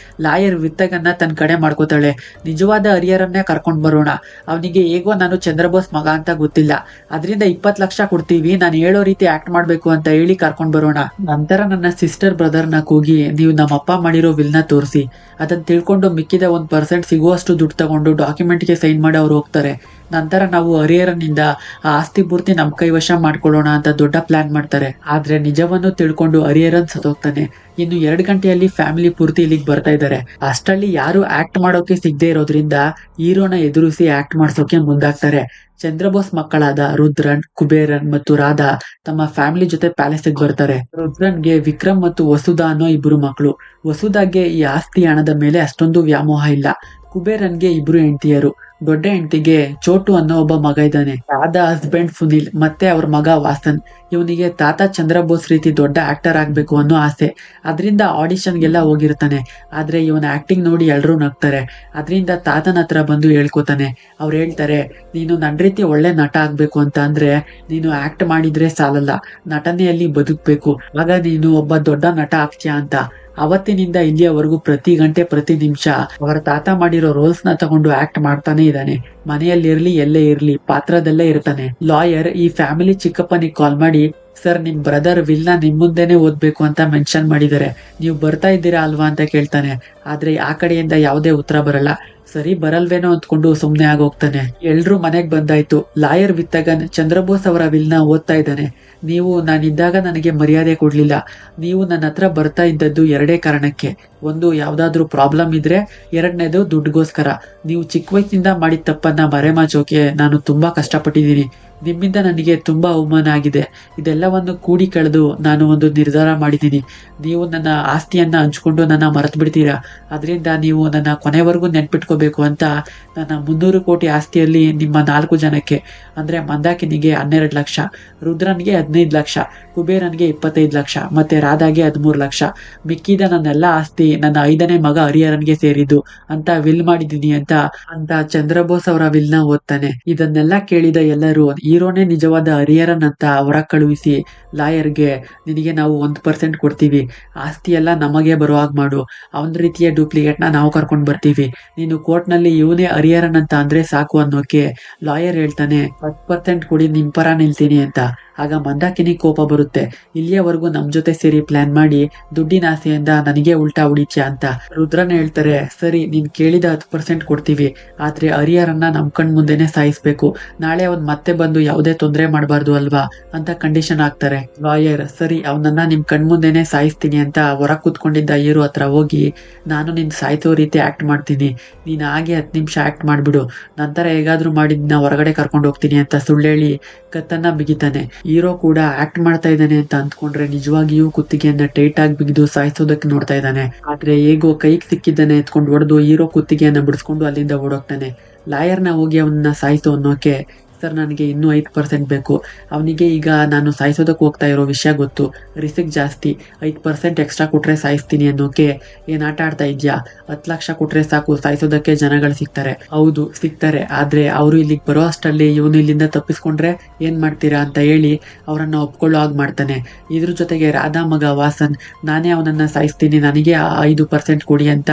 Speaker 1: ಲಾಯರ್ ವಿತ್ತಗನ್ನ ತನ್ನ ಕಡೆ ಮಾಡ್ಕೋತಾಳೆ. ನಿಜವಾದ ಹರಿಹರನ್ನೇ ಕರ್ಕೊಂಡ್ ಬರೋಣ, ಅವನಿಗೆ ಹೇಗೋ ನಾನು ಚಂದ್ರಬೋಸ್ ಮಗ ಅಂತ ಗೊತ್ತಿಲ್ಲ, ಅದರಿಂದ 20 ಲಕ್ಷ ಕೊಡ್ತೀವಿ, ನಾನು ಹೇಳೋ ರೀತಿ ಆಕ್ಟ್ ಮಾಡ್ಬೇಕು ಅಂತ ಹೇಳಿ ಕರ್ಕೊಂಡ್ ಬರೋಣ. ನಂತರ ನನ್ನ ಸಿಸ್ಟರ್ ಬ್ರದರ್ನ ಕೂಗಿ ನೀವು ನಮ್ಮಪ್ಪ ಮಾಡಿರೋ ವಿಲ್ನ ತೋರಿಸಿ, ಅದನ್ನ ತಿಳ್ಕೊಂಡು ಮಿಕ್ಕಿದ 1% ಸಿಗುವಷ್ಟು ದುಡ್ಡು ತಗೊಂಡು ಡಾಕ್ಯುಮೆಂಟ್ಗೆ ಸೈನ್ ಮಾಡಿ ಅವ್ರು ಹೋಗ್ತಾರೆ. ನಂತರ ನಾವು ಹರಿಹರನಿಂದ ಆ ಆಸ್ತಿ ಪೂರ್ತಿ ನಮ್ ಕೈವಶ ಮಾಡ್ಕೊಳ್ಳೋಣ ಅಂತ ದೊಡ್ಡ ಪ್ಲಾನ್ ಮಾಡ್ತಾರೆ. ಆದ್ರೆ ನಿಜವನ್ನು ತಿಳ್ಕೊಂಡು ಹರಿಹರನ್ ಸತ್ತೋಗ್ತಾನೆ. ಇನ್ನು 2 ಗಂಟೆಯಲ್ಲಿ ಫ್ಯಾಮಿಲಿ ಪೂರ್ತಿ ಇಲ್ಲಿಗೆ ಬರ್ತಾ ಇದ್ದಾರೆ. ಅಷ್ಟರಲ್ಲಿ ಯಾರು ಆಕ್ಟ್ ಮಾಡೋಕೆ ಸಿಗದೆ ಇರೋದ್ರಿಂದ ಹೀರೋನ ಎದುರಿಸಿ ಆಕ್ಟ್ ಮಾಡ್ಸೋಕೆ ಮುಂದಾಗ್ತಾರೆ. ಚಂದ್ರಬೋಸ್ ಮಕ್ಕಳಾದ ರುದ್ರನ್, ಕುಬೇರನ್ ಮತ್ತು ರಾಧಾ ತಮ್ಮ ಫ್ಯಾಮಿಲಿ ಜೊತೆ ಪ್ಯಾಲೇಸ್ಗೆ ಬರ್ತಾರೆ. ರುದ್ರನ್ಗೆ ವಿಕ್ರಮ್ ಮತ್ತು ವಸುಧಾ ಅನ್ನೋ 2 ಮಕ್ಕಳು. ವಸುಧಾಗೆ ಈ ಆಸ್ತಿ ಹಣದ ಮೇಲೆ ಅಷ್ಟೊಂದು ವ್ಯಾಮೋಹ ಇಲ್ಲ. ಕುಬೇರನ್ಗೆ 2 ಹೆಂಡತಿಯರು. ದೊಡ್ಡ ಹೆಂಡತಿಗೆ ಚೋಟು ಅನ್ನೋ ಒಬ್ಬ ಮಗ ಇದ್ದಾನೆ. ರಾಧಾ ಹಸ್ಬೆಂಡ್ ಸುನಿಲ್ ಮತ್ತೆ ಅವ್ರ ಮಗ ವಾಸನ್. ಇವನಿಗೆ ತಾತ ಚಂದ್ರಬೋಸ್ ರೀತಿ ದೊಡ್ಡ ಆಕ್ಟರ್ ಆಗ್ಬೇಕು ಅನ್ನೋ ಆಸೆ, ಅದರಿಂದ ಆಡಿಷನ್ಗೆಲ್ಲ ಹೋಗಿರ್ತಾನೆ. ಆದ್ರೆ ಇವನ ಆಕ್ಟಿಂಗ್ ನೋಡಿ ಎಲ್ರೂ ನಗ್ತಾರೆ. ಅದರಿಂದ ತಾತನ ಹತ್ರ ಬಂದು ಹೇಳ್ಕೊತಾನೆ. ಅವ್ರು ಹೇಳ್ತಾರೆ, ನೀನು ನನ್ನ ರೀತಿ ಒಳ್ಳೆ ನಟ ಆಗ್ಬೇಕು ಅಂತ ಅಂದ್ರೆ ನೀನು ಆಕ್ಟ್ ಮಾಡಿದ್ರೆ ಸಾಲಲ್ಲ, ನಟನೆಯಲ್ಲಿ ಬದುಕ್ಬೇಕು, ಆಗ ನೀನು ಒಬ್ಬ ದೊಡ್ಡ ನಟ ಆಗ್ತೀಯಾ ಅಂತ. ಅವತ್ತಿನಿಂದ ಇಲ್ಲಿಯವರೆಗೂ ಪ್ರತಿ ಗಂಟೆ ಪ್ರತಿ ನಿಮಿಷ ಅವರ ತಾತ ಮಾಡಿರೋ ರೋಲ್ಸ್ ನ ತಗೊಂಡು ಆಕ್ಟ್ ಮಾಡ್ತಾನೆ ಇದ್ದಾನೆ. ಮನೆಯಲ್ಲಿರ್ಲಿ ಎಲ್ಲೇ ಇರ್ಲಿ ಪಾತ್ರದಲ್ಲೇ ಇರ್ತಾನೆ. ಲಾಯರ್ ಈ ಫ್ಯಾಮಿಲಿ ಚಿಕ್ಕಪ್ಪನಿಗೆ ಕಾಲ್ ಮಾಡಿ, ಸರ್ ನಿಮ್ ಬ್ರದರ್ ವಿಲ್ನ ನಿಮ್ ಮುಂದೆನೆ ಓದ್ಬೇಕು ಅಂತ ಮೆನ್ಷನ್ ಮಾಡಿದ್ದಾರೆ, ನೀವು ಬರ್ತಾ ಇದ್ದೀರಾ ಅಲ್ವಾ ಅಂತ ಕೇಳ್ತಾನೆ. ಆದ್ರೆ ಆ ಕಡೆಯಿಂದ ಯಾವುದೇ ಉತ್ತರ ಬರಲ್ಲ. ಸರಿ ಬರಲ್ವೇನೋ ಅಂದ್ಕೊಂಡು ಸುಮ್ನೆ ಆಗೋಗ್ತಾನೆ. ಎಲ್ರೂ ಮನೆಗ್ ಬಂದಾಯ್ತು. ಲಾಯರ್ ವಿತ್ತಗನ್ ಚಂದ್ರಬೋಸ್ ಅವರ ವಿಲ್ನ ಓದ್ತಾ ಇದ್ದಾನೆ. ನೀವು ನಾನಿದ್ದಾಗ ನನಗೆ ಮರ್ಯಾದೆ ಕೊಡ್ಲಿಲ್ಲ. ನೀವು ನನ್ನ ಹತ್ರ ಬರ್ತಾ ಇದ್ದದ್ದು 2 ಕಾರಣಕ್ಕೆ. ಒಂದು, ಯಾವ್ದಾದ್ರು ಪ್ರಾಬ್ಲಮ್ ಇದ್ರೆ, 2ನೇದು ದುಡ್ಡುಗೋಸ್ಕರ. ನೀವು ಚಿಕ್ಕ ವಯಸ್ಸಿಂದ ಮಾಡಿದ ತಪ್ಪನ್ನ ಮರೆಮಾಚೋಕೆ ನಾನು ತುಂಬಾ ಕಷ್ಟಪಟ್ಟಿದ್ದೀನಿ. ನಿಮ್ಮಿಂದ ನನಗೆ ತುಂಬಾ ಅವಮಾನ ಆಗಿದೆ. ಇದೆಲ್ಲವನ್ನು ಕೂಡಿ ಕಳೆದು ನಾನು ಒಂದು ನಿರ್ಧಾರ ಮಾಡಿದ್ದೀನಿ. ನೀವು ನನ್ನ ಆಸ್ತಿಯನ್ನ ಹಂಚ್ಕೊಂಡು ನನ್ನ ಮರೆತು ಬಿಡ್ತೀರಾ, ಅದರಿಂದ ನೀವು ನನ್ನ ಕೊನೆವರೆಗೂ ನೆನ್ಪಿಟ್ಕೋಬೇಕು ಅಂತ ನನ್ನ 300 ಕೋಟಿ ಆಸ್ತಿಯಲ್ಲಿ ನಿಮ್ಮ 4 ಜನಕ್ಕೆ ಅಂದ್ರೆ ಮಂದಾಕಿನಿಗೆ 12 ಲಕ್ಷ, ರುದ್ರನ್ಗೆ 15 ಲಕ್ಷ, ಕುಬೇರನ್ಗೆ 25 ಲಕ್ಷ ಮತ್ತೆ ರಾಧಾಗೆ 13 ಲಕ್ಷ, ಮಿಕ್ಕಿದ ನನ್ನೆಲ್ಲ ಆಸ್ತಿ ನನ್ನ 5ನೇ ಮಗ ಹರಿಹರನ್ಗೆ ಸೇರಿದ್ದು ಅಂತ ವಿಲ್ ಮಾಡಿದ್ದೀನಿ ಅಂತ ಚಂದ್ರಬೋಸ್ ಅವರ ವಿಲ್ನ ಓದ್ತಾನೆ. ಇದನ್ನೆಲ್ಲ ಕೇಳಿದ ಎಲ್ಲರೂ ಹೀರೋನೇ ನಿಜವಾದ ಹರಿಹರನ್ ಅಂತ ಹೊರ ಕಳುಹಿಸಿ ಲಾಯರ್ಗೆ, ನಿನಗೆ ನಾವು 1% ಕೊಡ್ತೀವಿ, ಆಸ್ತಿ ಎಲ್ಲ ನಮಗೆ ಬರೋ ಹಾಗೆ ಮಾಡು, ಅವನ ರೀತಿಯ ಡೂಪ್ಲಿಕೇಟ್ನ ನಾವು ಕರ್ಕೊಂಡು ಬರ್ತೀವಿ, ನೀನು ಕೋರ್ಟ್ನಲ್ಲಿ ಇವನೇ ಹರಿಹರನ್ ಅಂತ ಅಂದ್ರೆ ಸಾಕು ಅನ್ನೋಕೆ ಲಾಯರ್ ಹೇಳ್ತಾನೆ, 10% ಕೊಡಿ ನಿಮ್ ಪರ ನಿಲ್ತೀನಿ ಅಂತ. ಆಗ ಮಂದಾಕಿನಿ ಕೋಪ ಬರುತ್ತೆ. ಇಲ್ಲಿಯವರೆಗೂ ನಮ್ ಜೊತೆ ಸೇರಿ ಪ್ಲಾನ್ ಮಾಡಿ ದುಡ್ಡಿನ ಆಸೆಯಿಂದ ನನಗೆ ಉಲ್ಟಾ ಹೊಡಿತ್ಯಾ ಅಂತ. ರುದ್ರನ್ ಹೇಳ್ತಾರೆ, ಸರಿ ನೀನ್ ಕೇಳಿದ 10% ಕೊಡ್ತೀವಿ, ಆದ್ರೆ ಹರಿಹರನ್ನ ನಮ್ ಕಣ್ ಮುಂದೆನೆ ಸಾಯಿಸ್ಬೇಕು, ನಾಳೆ ಅವ್ನ್ ಮತ್ತೆ ಬಂದು ಯಾವುದೇ ತೊಂದರೆ ಮಾಡಬಾರ್ದು ಅಲ್ವಾ ಅಂತ ಕಂಡೀಷನ್ ಹಾಕ್ತಾರೆ. ಲಾಯರ್, ಸರಿ ಅವನನ್ನ ನಿಮ್ ಕಣ್ ಮುಂದೆನೆ ಸಾಯಿಸ್ತೀನಿ ಅಂತ ಹೊರ ಕೂತ್ಕೊಂಡಿದ್ದ ಹೀರೋ ಹತ್ರ ಹೋಗಿ, ನಾನು ನಿನ್ ಸಾಯ್ಸೋ ರೀತಿ ಆಕ್ಟ್ ಮಾಡ್ತೀನಿ, ನೀನ್ ಹಾಗೆ 10 ನಿಮಿಷ ಆಕ್ಟ್ ಮಾಡ್ಬಿಡು, ನಂತರ ಹೇಗಾದ್ರೂ ಮಾಡಿ ನಿನ್ನ ಹೊರಗಡೆ ಕರ್ಕೊಂಡು ಹೋಗ್ತೀನಿ ಅಂತ ಸುಳ್ಳೇಳಿ ಕತ್ತನ್ನ ಬಿಗಿತಾನೆ. ಹೀರೋ ಕೂಡ ಆಕ್ಟ್ ಮಾಡ್ತಾ ಇದ್ದಾನೆ ಅಂತ ಅಂದ್ಕೊಂಡ್ರೆ ನಿಜವಾಗಿಯೂ ಕುತ್ತಿಗೆಯನ್ನ ಟೈಟ್ ಆಗಿ ಬಿಗಿದು ಸಾಯಿಸೋದಕ್ಕೆ ನೋಡ್ತಾ ಇದ್ದಾನೆ. ಆದ್ರೆ ಹೇಗೋ ಕೈಗೆ ಸಿಕ್ಕಿದ್ದಾನೆ ಎತ್ಕೊಂಡು ಹೊಡೆದು ಹೀರೋ ಕುತ್ತಿಗೆಯನ್ನ ಬಿಡಿಸ್ಕೊಂಡು ಅಲ್ಲಿಂದ ಓಡೋಗ್ತಾನೆ. ಲಾಯರ್ನ ಹೋಗಿ ಅವನ್ನ ಸಾಯಿಸೋ ಅನ್ನೋಕೆ, ಸರ್ ನನಗೆ ಇನ್ನೂ 5% ಬೇಕು, ಅವನಿಗೆ ಈಗ ನಾನು ಸಾಯಿಸೋದಕ್ಕೆ ಹೋಗ್ತಾ ಇರೋ ವಿಷಯ ಗೊತ್ತು, ರಿಸ್ಕ್ ಜಾಸ್ತಿ, 5% ಎಕ್ಸ್ಟ್ರಾ ಕೊಟ್ರೆ ಸಾಯಿಸ್ತೀನಿ ಅನ್ನೋಕೆ, ಏನ್ ಆಟ ಆಡ್ತಾ ಇದ್ಯಾ, 10 ಲಕ್ಷ ಕೊಟ್ರೆ ಸಾಕು ಸಾಯಿಸೋದಕ್ಕೆ ಜನಗಳು ಸಿಗ್ತಾರೆ. ಹೌದು ಸಿಗ್ತಾರೆ, ಆದ್ರೆ ಅವರು ಇಲ್ಲಿಗೆ ಬರೋ ಅಷ್ಟರಲ್ಲಿ ಇವನು ಇಲ್ಲಿಂದ ತಪ್ಪಿಸ್ಕೊಂಡ್ರೆ ಏನ್ ಮಾಡ್ತೀರಾ ಅಂತ ಹೇಳಿ ಅವರನ್ನ ಒಪ್ಕೊಳ್ಳೋ ಹಾಗೆ ಮಾಡ್ತಾನೆ. ಇದ್ರ ಜೊತೆಗೆ ರಾಧಾ ಮಗ ವಾಸನ್, ನಾನೇ ಅವನನ್ನ ಸಾಯಿಸ್ತೀನಿ, ನನಗೆ 5% ಕೊಡಿ ಅಂತ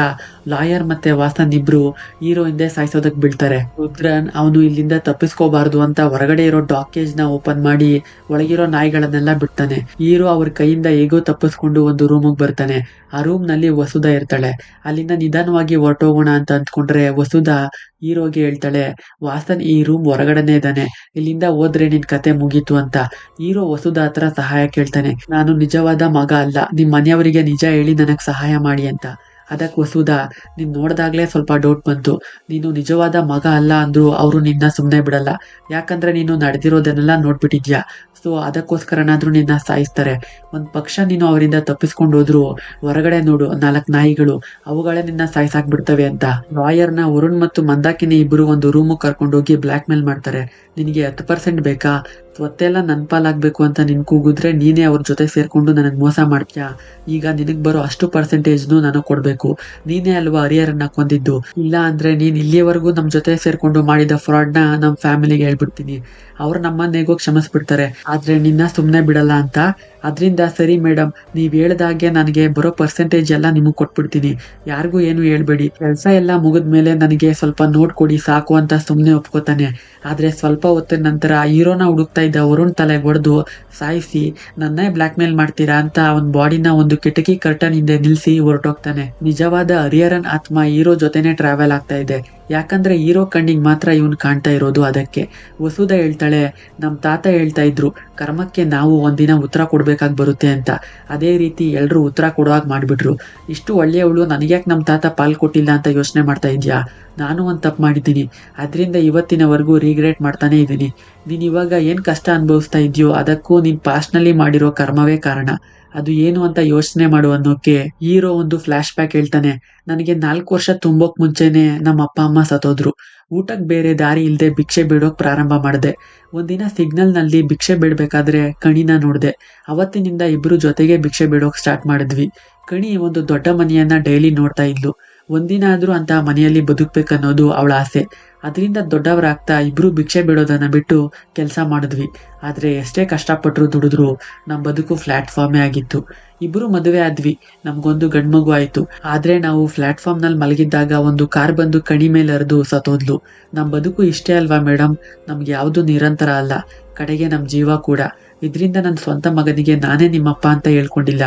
Speaker 1: ಲಾಯರ್ ಮತ್ತೆ ವಾಸನ್ ಇಬ್ರು ಹೀರೋ ಹಿಂದೆ ಸಾಯಿಸೋದಕ್ಕೆ ಬೀಳ್ತಾರೆ. ರುದ್ರನ್ ಅವನು ಇಲ್ಲಿಂದ ತಪ್ಪಿಸ್ಕೋಬಾರ್ದು ಅಂತ ಹೊರಗಡೆ ಇರೋ ಡಾಕೇಜ್ ನ ಓಪನ್ ಮಾಡಿ ಒಳಗಿರೋ ನಾಯಿಗಳನ್ನೆಲ್ಲ ಬಿಡ್ತಾನೆ. ಹೀರೋ ಅವ್ರ ಕೈಯಿಂದ ಹೇಗೋ ತಪ್ಪಿಸ್ಕೊಂಡು ಒಂದು ರೂಮಿಗೆ ಬರ್ತಾನೆ. ಆ ರೂಮ್ ನಲ್ಲಿ ವಸುಧಾ ಇರ್ತಾಳೆ. ಅಲ್ಲಿಂದ ನಿಧಾನವಾಗಿ ಹೊರಟೋಗೋಣ ಅಂತ ಅಂದ್ಕೊಂಡ್ರೆ ವಸುಧಾ ಹೀರೋಗೆ ಹೇಳ್ತಾಳೆ, ವಾಸನ್ ಈ ರೂಮ್ ಹೊರಗಡೆನೆ ಇದ್ದಾನೆ, ಇಲ್ಲಿಂದ ಹೋದ್ರೆ ನಿನ್ ಕತೆ ಮುಗೀತು ಅಂತ. ಹೀರೋ ವಸುಧಾ ಹತ್ರ ಸಹಾಯ ಕೇಳ್ತಾನೆ, ನಾನು ನಿಜವಾದ ಮಗ ಅಲ್ಲ, ನಿಮ್ ಮನೆಯವರಿಗೆ ನಿಜ ಹೇಳಿ ನನಗ್ ಸಹಾಯ ಮಾಡಿ ಅಂತ. ಅದಕ್ಕೆ ವಸುಧಾ, ನೀನ್ ನೋಡ್ದಾಗ್ಲೇ ಸ್ವಲ್ಪ ಡೌಟ್ ಬಂತು, ನೀನು ನಿಜವಾದ ಮಗ ಅಲ್ಲ ಅಂದ್ರು ಅವರು ನಿನ್ನ ಸುಮ್ಮನೆ ಬಿಡಲ್ಲ, ಯಾಕಂದ್ರೆ ನೀನು ನಡೆದಿರೋದನ್ನೆಲ್ಲ ನೋಡ್ಬಿಟ್ಟಿದ್ಯಾ, ಸೊ ಅದಕ್ಕೋಸ್ಕರನಾದ್ರೂ ನಿನ್ನ ಸಾಯಿಸ್ತಾರೆ. ಒಂದ್ ಪಕ್ಷ ನೀನು ಅವರಿಂದ ತಪ್ಪಿಸ್ಕೊಂಡು ಹೋದ್ರು ಹೊರಗಡೆ ನೋಡು 4 ನಾಯಿಗಳು, ಅವುಗಳೇ ನಿನ್ನ ಸಾಯಿಸಾಕ್ಬಿಡ್ತವೆ ಅಂತ. ಲಾಯರ್ನ ವರುಣ್ ಮತ್ತು ಮಂದಾಕಿನಿ ಇಬ್ರು ಒಂದು ರೂಮ್ ಕರ್ಕೊಂಡೋಗಿ ಬ್ಲಾಕ್ ಮೇಲ್ ಮಾಡ್ತಾರೆ. ನಿನಗೆ 10% ಬೇಕಾ, ಸ್ವತ್ತೆಲ್ಲ ನನ್ ಪಾಲಾಗ್ಬೇಕು ಅಂತ ನಿನ್ ಕೂಗಿದ್ರೆ ನೀನೇ ಅವ್ರ ಜೊತೆ ಸೇರ್ಕೊಂಡು ನನಗ್ ಮೋಸ ಮಾಡ್ತೀಯಾ. ಈಗ ನಿನಗ್ ಬರೋ ಅಷ್ಟು ಪರ್ಸೆಂಟೇಜ್ನು ನನಗ್ ಕೊಡ್ಬೇಕು. ನೀನೇ ಅಲ್ವಾ ಹರಿಹರನ್ನ ಕೊಂದಿದ್ದು. ಇಲ್ಲ ಅಂದ್ರೆ ನೀನ್ ಇಲ್ಲಿಯವರೆಗೂ ನಮ್ ಜೊತೆ ಸೇರ್ಕೊಂಡು ಮಾಡಿದ ಫ್ರಾಡ್ನ ನಮ್ ಫ್ಯಾಮಿಲಿಗೆ ಹೇಳ್ಬಿಡ್ತೀನಿ. ಅವ್ರು ನಮ್ಮನ್ನ ಹೇಗೋ ಕ್ಷಮಿಸ್ಬಿಡ್ತಾರೆ, ಆದ್ರೆ ನಿನ್ನ ಸುಮ್ನೆ ಬಿಡಲ್ಲ ಅಂತ. ಅದ್ರಿಂದ ಸರಿ ಮೇಡಮ್, ನೀವ್ ಹೇಳ್ದಾಗೆ ನನಗೆ ಬರೋ ಪರ್ಸೆಂಟೇಜ್ ಎಲ್ಲ ನಿಮಗ್ ಕೊಟ್ಬಿಡ್ತೀನಿ. ಯಾರಿಗೂ ಏನು ಹೇಳ್ಬೇಡಿ. ಕೆಲ್ಸ ಎಲ್ಲ ಮುಗಿದ್ಮೇಲೆ ನನಗೆ ಸ್ವಲ್ಪ ನೋಡ್ಕೊಡಿ ಸಾಕು ಅಂತ ಸುಮ್ನೆ ಒಪ್ಕೋತಾನೆ. ಆದ್ರೆ ಸ್ವಲ್ಪ ಹೊತ್ತಿನ ನಂತರ ಹೀರೋನ ಹುಡುಕ್ತಾ ಇದ್ದ ವರುಣ್ ತಲೆಗೆ ಹೊಡೆದು ಸಾಯಿಸಿ ನನ್ನೇ ಬ್ಲಾಕ್ ಮೇಲ್ ಮಾಡ್ತೀರಾ ಅಂತ ಅವನ್ ಬಾಡಿನ ಒಂದು ಕಿಟಕಿ ಕರ್ಟನ್ ಹಿಂದೆ ನಿಲ್ಸಿ ಹೊರಟೋಗ್ತಾನೆ. ನಿಜವಾದ ಹರಿಹರನ್ ಆತ್ಮ ಹೀರೋ ಜೊತೆನೆ ಟ್ರಾವೆಲ್ ಆಗ್ತಾ ಇದೆ. ಯಾಕಂದ್ರೆ ಹೀರೋ ಕಣ್ಣಿಗೆ ಮಾತ್ರ ಇವನ್ ಕಾಣ್ತಾ ಇರೋದು. ಅದಕ್ಕೆ ವಸುಧ ಹೇಳ್ತಾಳೆ, ನಮ್ ತಾತ ಹೇಳ್ತಾ ಇದ್ರು ಕರ್ಮಕ್ಕೆ ನಾವು ಒಂದಿನ ಉತ್ತರ ಕೊಡ್ಬೇಕಾಗಿ ಬರುತ್ತೆ ಅಂತ. ಅದೇ ರೀತಿ ಎಲ್ರು ಉತ್ತರ ಕೊಡುವಾಗ ಮಾಡ್ಬಿಟ್ರು. ಇಷ್ಟು ಒಳ್ಳೆಯವಳು ನನಗ್ಯಾಕೆ ನಮ್ ತಾತ ಪಾಲ್ ಕೊಟ್ಟಿಲ್ಲ ಅಂತ ಯೋಚನೆ ಮಾಡ್ತಾ ಇದ್ಯಾ? ನಾನು ಒಂದ್ ತಪ್ಪು ಮಾಡಿದ್ದೀನಿ, ಅದರಿಂದ ಇವತ್ತಿನವರೆಗೂ ರಿಗ್ರೆಟ್ ಮಾಡ್ತಾನೆ ಇದ್ದೀನಿ. ನೀನ್ ಇವಾಗ ಏನ್ ಕಷ್ಟ ಅನುಭವಿಸ್ತಾ ಇದೆಯೋ ಅದಕ್ಕೂ ನೀನ್ ಪಾಸ್ಟ್ನಲ್ಲಿ ಮಾಡಿರೋ ಕರ್ಮವೇ ಕಾರಣ. ಅದು ಏನು ಅಂತ ಯೋಚನೆ ಮಾಡು ಅನ್ನೋಕೆ ಹೀರೋ ಒಂದು ಫ್ಲಾಶ್ ಬ್ಯಾಕ್ ಹೇಳ್ತಾನೆ. ನನಗೆ 4 ವರ್ಷ ತುಂಬೋಕ್ ಮುಂಚೆನೆ ನಮ್ಮ ಅಪ್ಪ ಅಮ್ಮ ಸತ್ತೋದ್ರು. ಊಟಕ್ಕೆ ಬೇರೆ ದಾರಿ ಇಲ್ದೆ ಭಿಕ್ಷೆ ಬೇಡೋಕ್ ಪ್ರಾರಂಭ ಮಾಡಿದೆ. ಒಂದಿನ ಸಿಗ್ನಲ್ ನಲ್ಲಿ ಭಿಕ್ಷೆ ಬೇಡ್ಬೇಕಾದ್ರೆ ಕಣಿನ ನೋಡ್ದೆ. ಅವತ್ತಿನಿಂದ ಇಬ್ರು ಜೊತೆಗೆ ಭಿಕ್ಷೆ ಬೇಡೋಕ್ ಸ್ಟಾರ್ಟ್ ಮಾಡಿದ್ವಿ. ಕಣಿ ಒಂದು ದೊಡ್ಡ ಮನೆಯನ್ನ ಡೈಲಿ ನೋಡ್ತಾ ಇದ್ಲು. ಒಂದಿನ ಆದ್ರೂ ಅಂತ ಮನೆಯಲ್ಲಿ ಬದುಕ್ಬೇಕನ್ನೋದು ಅವಳ ಆಸೆ. ಅದರಿಂದ ದೊಡ್ಡವರಾಗ್ತಾ ಇಬ್ರು ಭಿಕ್ಷೆ ಬೇಡೋದನ್ನ ಬಿಟ್ಟು ಕೆಲಸ ಮಾಡಿದ್ವಿ. ಆದ್ರೆ ಎಷ್ಟೇ ಕಷ್ಟಪಟ್ರು ದುಡಿದ್ರು ನಮ್ ಬದುಕು ಪ್ಲಾಟ್ಫಾರ್ಮೇ ಆಗಿತ್ತು. ಇಬ್ರು ಮದುವೆ ಆದ್ವಿ, ನಮ್ಗೊಂದು ಗಂಡ್ಮಗು ಆಯ್ತು. ಆದ್ರೆ ನಾವು ಪ್ಲಾಟ್ಫಾರ್ಮ್ ನಲ್ಲಿ ಮಲಗಿದ್ದಾಗ ಒಂದು ಕಾರ್ ಬಂದು ಕಣಿ ಮೇಲೆ ಹರಿದು ಸತ್ತೋದ್ಲು. ನಮ್ ಬದುಕು ಇಷ್ಟೇ ಅಲ್ವಾ ಮೇಡಮ್? ನಮ್ಗೆ ಯಾವ್ದು ನಿರಂತರ ಅಲ್ಲ, ಕಡೆಗೆ ನಮ್ ಜೀವ ಕೂಡ. ಇದ್ರಿಂದ ನನ್ನ ಸ್ವಂತ ಮಗನಿಗೆ ನಾನೇ ನಿಮ್ಮಪ್ಪ ಅಂತ ಹೇಳ್ಕೊಂಡಿಲ್ಲ.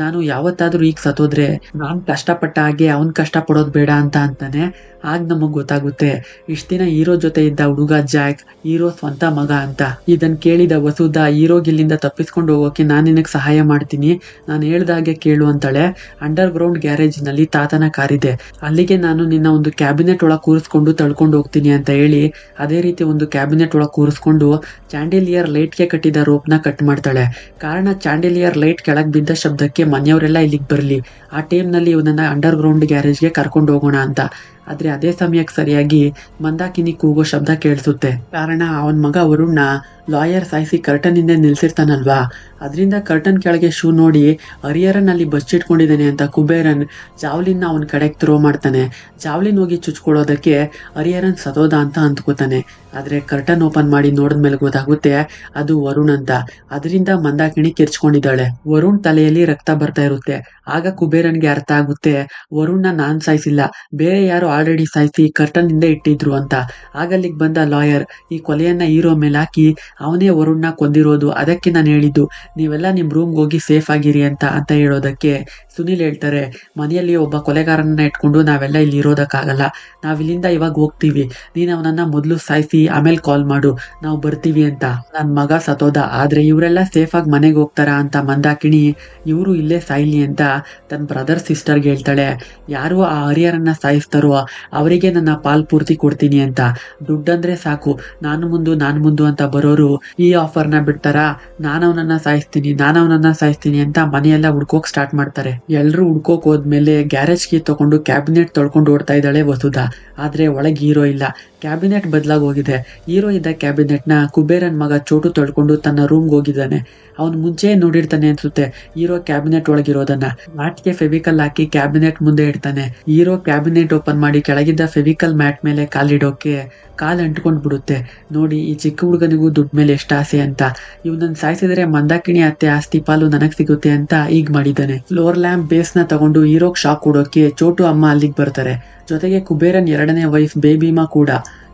Speaker 1: ನಾನು ಯಾವತ್ತಾದ್ರೂ ಈಗ ಸತ್ತೋದ್ರೆ ನಾನ್ ಕಷ್ಟಪಟ್ಟ ಹಾಗೆ ಅವನ್ ಕಷ್ಟ ಪಡೋದ್ ಬೇಡ ಅಂತ ಅಂತಾನೆ. ಆಗ ನಮಗ್ ಗೊತ್ತಾಗುತ್ತೆ ಇಷ್ಟ ದಿನ ಹೀರೋ ಜೊತೆ ಇದ್ದ ಹುಡುಗ ಜಾಕ್ ಹೀರೋ ಸ್ವಂತ ಮಗ ಅಂತ. ಇದನ್ ಕೇಳಿದ ವಸುಧ ಹೀರೋಗ್ ಇಲ್ಲಿಂದ ತಪ್ಪಿಸ್ಕೊಂಡು ಹೋಗೋಕೆ ನಾನ್ ನಿನಗ್ ಸಹಾಯ ಮಾಡ್ತೀನಿ, ನಾನು ಹೇಳ್ದಾಗೆ ಕೇಳು ಅಂತಾಳೆ. ಅಂಡರ್ ಗ್ರೌಂಡ್ ಗ್ಯಾರೇಜ್ ನಲ್ಲಿ ತಾತನ ಕಾರಿದೆ, ಅಲ್ಲಿಗೆ ನಾನು ನಿನ್ನ ಒಂದು ಕ್ಯಾಬಿನೆಟ್ ಒಳಗ್ ಕೂರಿಸ್ಕೊಂಡು ತಳ್ಕೊಂಡು ಹೋಗ್ತೀನಿ ಅಂತ ಹೇಳಿ ಅದೇ ರೀತಿ ಒಂದು ಕ್ಯಾಬಿನೆಟ್ ಒಳಗ್ ಕೂರಿಸ್ಕೊಂಡು ಚಾಂಡಿಲಿಯರ್ ಲೈಟ್ಗೆ ಕಟ್ಟಿದ ರೋಪ್ನ ಕಟ್ ಮಾಡ್ತಾಳೆ. ಕಾರಣ ಚಾಂಡಿಲಿಯರ್ ಲೈಟ್ ಕೆಳಗ್ ಬಿದ್ದ ಶಬ್ದಕ್ಕೆ ಮನೆಯವರೆಲ್ಲ ಇಲ್ಲಿಗೆ ಬರ್ಲಿ, ಆ ಟೈಮ್ ನಲ್ಲಿ ಇವನನ್ನ ಅಂಡರ್ ಗ್ರೌಂಡ್ ಗ್ಯಾರೇಜ್ಗೆ ಕರ್ಕೊಂಡು ಹೋಗೋಣ ಅಂತ. ಆದ್ರೆ ಅದೇ ಸಮಯಕ್ಕೆ ಸರಿಯಾಗಿ ಮಂದಾಕಿನಿ ಕೂಗೋ ಶಬ್ದ ಕೇಳಿಸುತ್ತೆ. ಕಾರಣ ಅವನ್ ಮಗ ವರುಣ್ನ ಲಾಯರ್ ಸಾಯಿಸಿ ಕರ್ಟನ್ ಹಿಂದೆ ನಿಲ್ಸಿರ್ತಾನಲ್ವಾ, ಅದರಿಂದ ಕರ್ಟನ್ ಕೆಳಗೆ ಶೂ ನೋಡಿ ಹರಿಹರನ್ ಅಲ್ಲಿ ಬಚ್ಚಿಟ್ಕೊಂಡಿದ್ದಾನೆ ಅಂತ ಕುಬೇರನ್ ಜಾವ್ಲಿನ್ ಅವನ್ ಕಡೆಗೆ ಥ್ರೋ ಮಾಡ್ತಾನೆ. ಜಾವ್ಲಿನ್ ಹೋಗಿ ಚುಚ್ಕೊಳ್ಳೋದಕ್ಕೆ ಹರಿಹರನ್ ಸತೋದ ಅಂತ ಅಂದ್ಕೋತಾನೆ. ಆದ್ರೆ ಕರ್ಟನ್ ಓಪನ್ ಮಾಡಿ ನೋಡಿದ್ಮೇಲೆ ಗೊತ್ತಾಗುತ್ತೆ ಅದು ವರುಣ್ ಅಂತ. ಅದರಿಂದ ಮಂದಾಕಿಣಿ ಕಿರ್ಚ್ಕೊಂಡಿದ್ದಾಳೆ. ವರುಣ್ ತಲೆಯಲ್ಲಿ ರಕ್ತ ಬರ್ತಾ ಇರುತ್ತೆ. ಆಗ ಕುಬೇರನ್ಗೆ ಅರ್ಥ ಆಗುತ್ತೆ ವರುಣ್ನ ನಾನ್ ಸಾಯಿಸಿಲ್ಲ, ಬೇರೆ ಯಾರು ಆಲ್ರೆಡಿ ಸಾಯಿಸಿ ಕರ್ಟನ್ ಹಿಂದೆ ಇಟ್ಟಿದ್ರು ಅಂತ. ಆಗಲ್ಲಿಗೆ ಬಂದ ಲಾಯರ್ ಈ ಕೊಲೆಯನ್ನ ಹೀರೋ ಮೇಲೆ ಹಾಕಿ ಅವನೇ ವರುಣ್ನ ಕೊಂದಿರೋದು, ಅದಕ್ಕೆ ನಾನು ಹೇಳಿದ್ದು ನೀವೆಲ್ಲ ನಿಮ್ ರೂಮ್ಗೆ ಹೋಗಿ ಸೇಫ್ ಆಗಿರಿ ಅಂತ ಹೇಳೋದಕ್ಕೆ ಸುನಿಲ್ ಹೇಳ್ತಾರೆ, ಮನೆಯಲ್ಲಿ ಒಬ್ಬ ಕೊಲೆಗಾರನನ್ನ ಇಟ್ಕೊಂಡು ನಾವೆಲ್ಲ ಇಲ್ಲಿ ಇರೋದಕ್ಕಾಗಲ್ಲ, ನಾವಿಲ್ಲಿಂದ ಇವಾಗ ಹೋಗ್ತೀವಿ, ನೀನ್ ಅವನನ್ನ ಮೊದಲು ಸಾಯಿಸಿ ಆಮೇಲೆ ಕಾಲ್ ಮಾಡು, ನಾವು ಬರ್ತೀವಿ ಅಂತ. ನನ್ ಮಗ ಸತೋದ, ಆದ್ರೆ ಇವರೆಲ್ಲ ಸೇಫ್ ಆಗಿ ಮನೆಗೆ ಹೋಗ್ತಾರ ಅಂತ ಮಂದಾಕಿಣಿ ಇವರು ಇಲ್ಲೇ ಸಾಯ್ಲಿ ಅಂತ ತನ್ನ ಬ್ರದರ್ ಸಿಸ್ಟರ್ಗೆ ಹೇಳ್ತಾಳೆ. ಯಾರು ಆ ಹರಿಹರನ್ನ ಸಾಯಿಸ್ತಾರೋ ಅವರಿಗೆ ನನ್ನ ಪಾಲ್ ಪೂರ್ತಿ ಕೊಡ್ತೀನಿ ಅಂತ. ದುಡ್ಡಂದ್ರೆ ಸಾಕು, ನಾನು ಮುಂದು ಅಂತ ಬರೋರು ಈ ಆಫರ್ನ ಬಿಡ್ತಾರ, ನಾನವನನ್ನ ಸಾಯಿಸ್ತೀನಿ ಅಂತ ಮನೆಯೆಲ್ಲ ಹುಡ್ಕೋಕ್ ಸ್ಟಾರ್ಟ್ ಮಾಡ್ತಾರೆ. ಎಲ್ರು ಹುಡ್ಕೋಕ್ ಹೋದ್ಮೇಲೆ ಗ್ಯಾರೇಜ್ ಕೀ ತಗೊಂಡು ಕ್ಯಾಬಿನೆಟ್ ತೊಳ್ಕೊಂಡು ಓಡ್ತಾ ಇದ್ದಾಳೆ ವಸುಧ. ಆದ್ರೆ ಒಳಗೆ ಹೀರೋ ಇಲ್ಲ, ಕ್ಯಾಬಿನೆಟ್ ಬದಲಾಗಿ ಹೋಗಿದೆ. ಹೀರೋ ಇದ್ದ ಕ್ಯಾಬಿನೆಟ್ ನ ಕುಬೇರನ್ ಮಗ ಚೋಟು ತೊಳ್ಕೊಂಡು ತನ್ನ ರೂಮ್ಗೆ ಹೋಗಿದ್ದಾನೆ. ಅವ್ನು ಮುಂಚೆ ನೋಡಿರ್ತಾನೆ ಅನ್ಸುತ್ತೆ ಹೀರೋ ಕ್ಯಾಬಿನೆಟ್ ಒಳಗಿರೋದನ್ನ. ಮ್ಯಾಟ್ಗೆ ಫೆವಿಕಲ್ ಹಾಕಿ ಕ್ಯಾಬಿನೆಟ್ ಮುಂದೆ ಇಡ್ತಾನೆ. ಹೀರೋ ಕ್ಯಾಬಿನೆಟ್ ಓಪನ್ ಮಾಡಿ ಕೆಳಗಿದ್ದ ಫೆವಿಕಲ್ ಮ್ಯಾಟ್ ಮೇಲೆ ಕಾಲಿಡೋಕೆ ಕಾಲ್ ಅಂಟ್ಕೊಂಡ್ ಬಿಡುತ್ತೆ. ನೋಡಿ ಈ ಚಿಕ್ಕ ಹುಡುಗನಿಗೂ ದುಡ್ಡು ಮೇಲೆ ಎಷ್ಟು ಆಸೆ ಅಂತ. ಇವನನ್ನ ಸಾಯಿಸಿದ್ರೆ ಮಂದಾಕಿಣಿ ಅತ್ತೆ ಆಸ್ತಿ ಪಾಲು ನನಗ್ ಸಿಗುತ್ತೆ ಅಂತ ಈಗ ಮಾಡಿದ್ದಾನೆ. ಫ್ಲೋರ್ ಲ್ಯಾಂಪ್ ಬೇಸ್ ನ ತಗೊಂಡು ಹೀರೋಗ್ ಶಾಕ್ ಕೊಡೋಕೆ ಚೋಟು ಅಮ್ಮ ಅಲ್ಲಿಗೆ ಬರ್ತಾರೆ. ಜೊತೆಗೆ ಕುಬೇರನ್ ಎರಡನೇ ವೈಫ್ ಬೇಬಿಮಾ ಕೂಡ.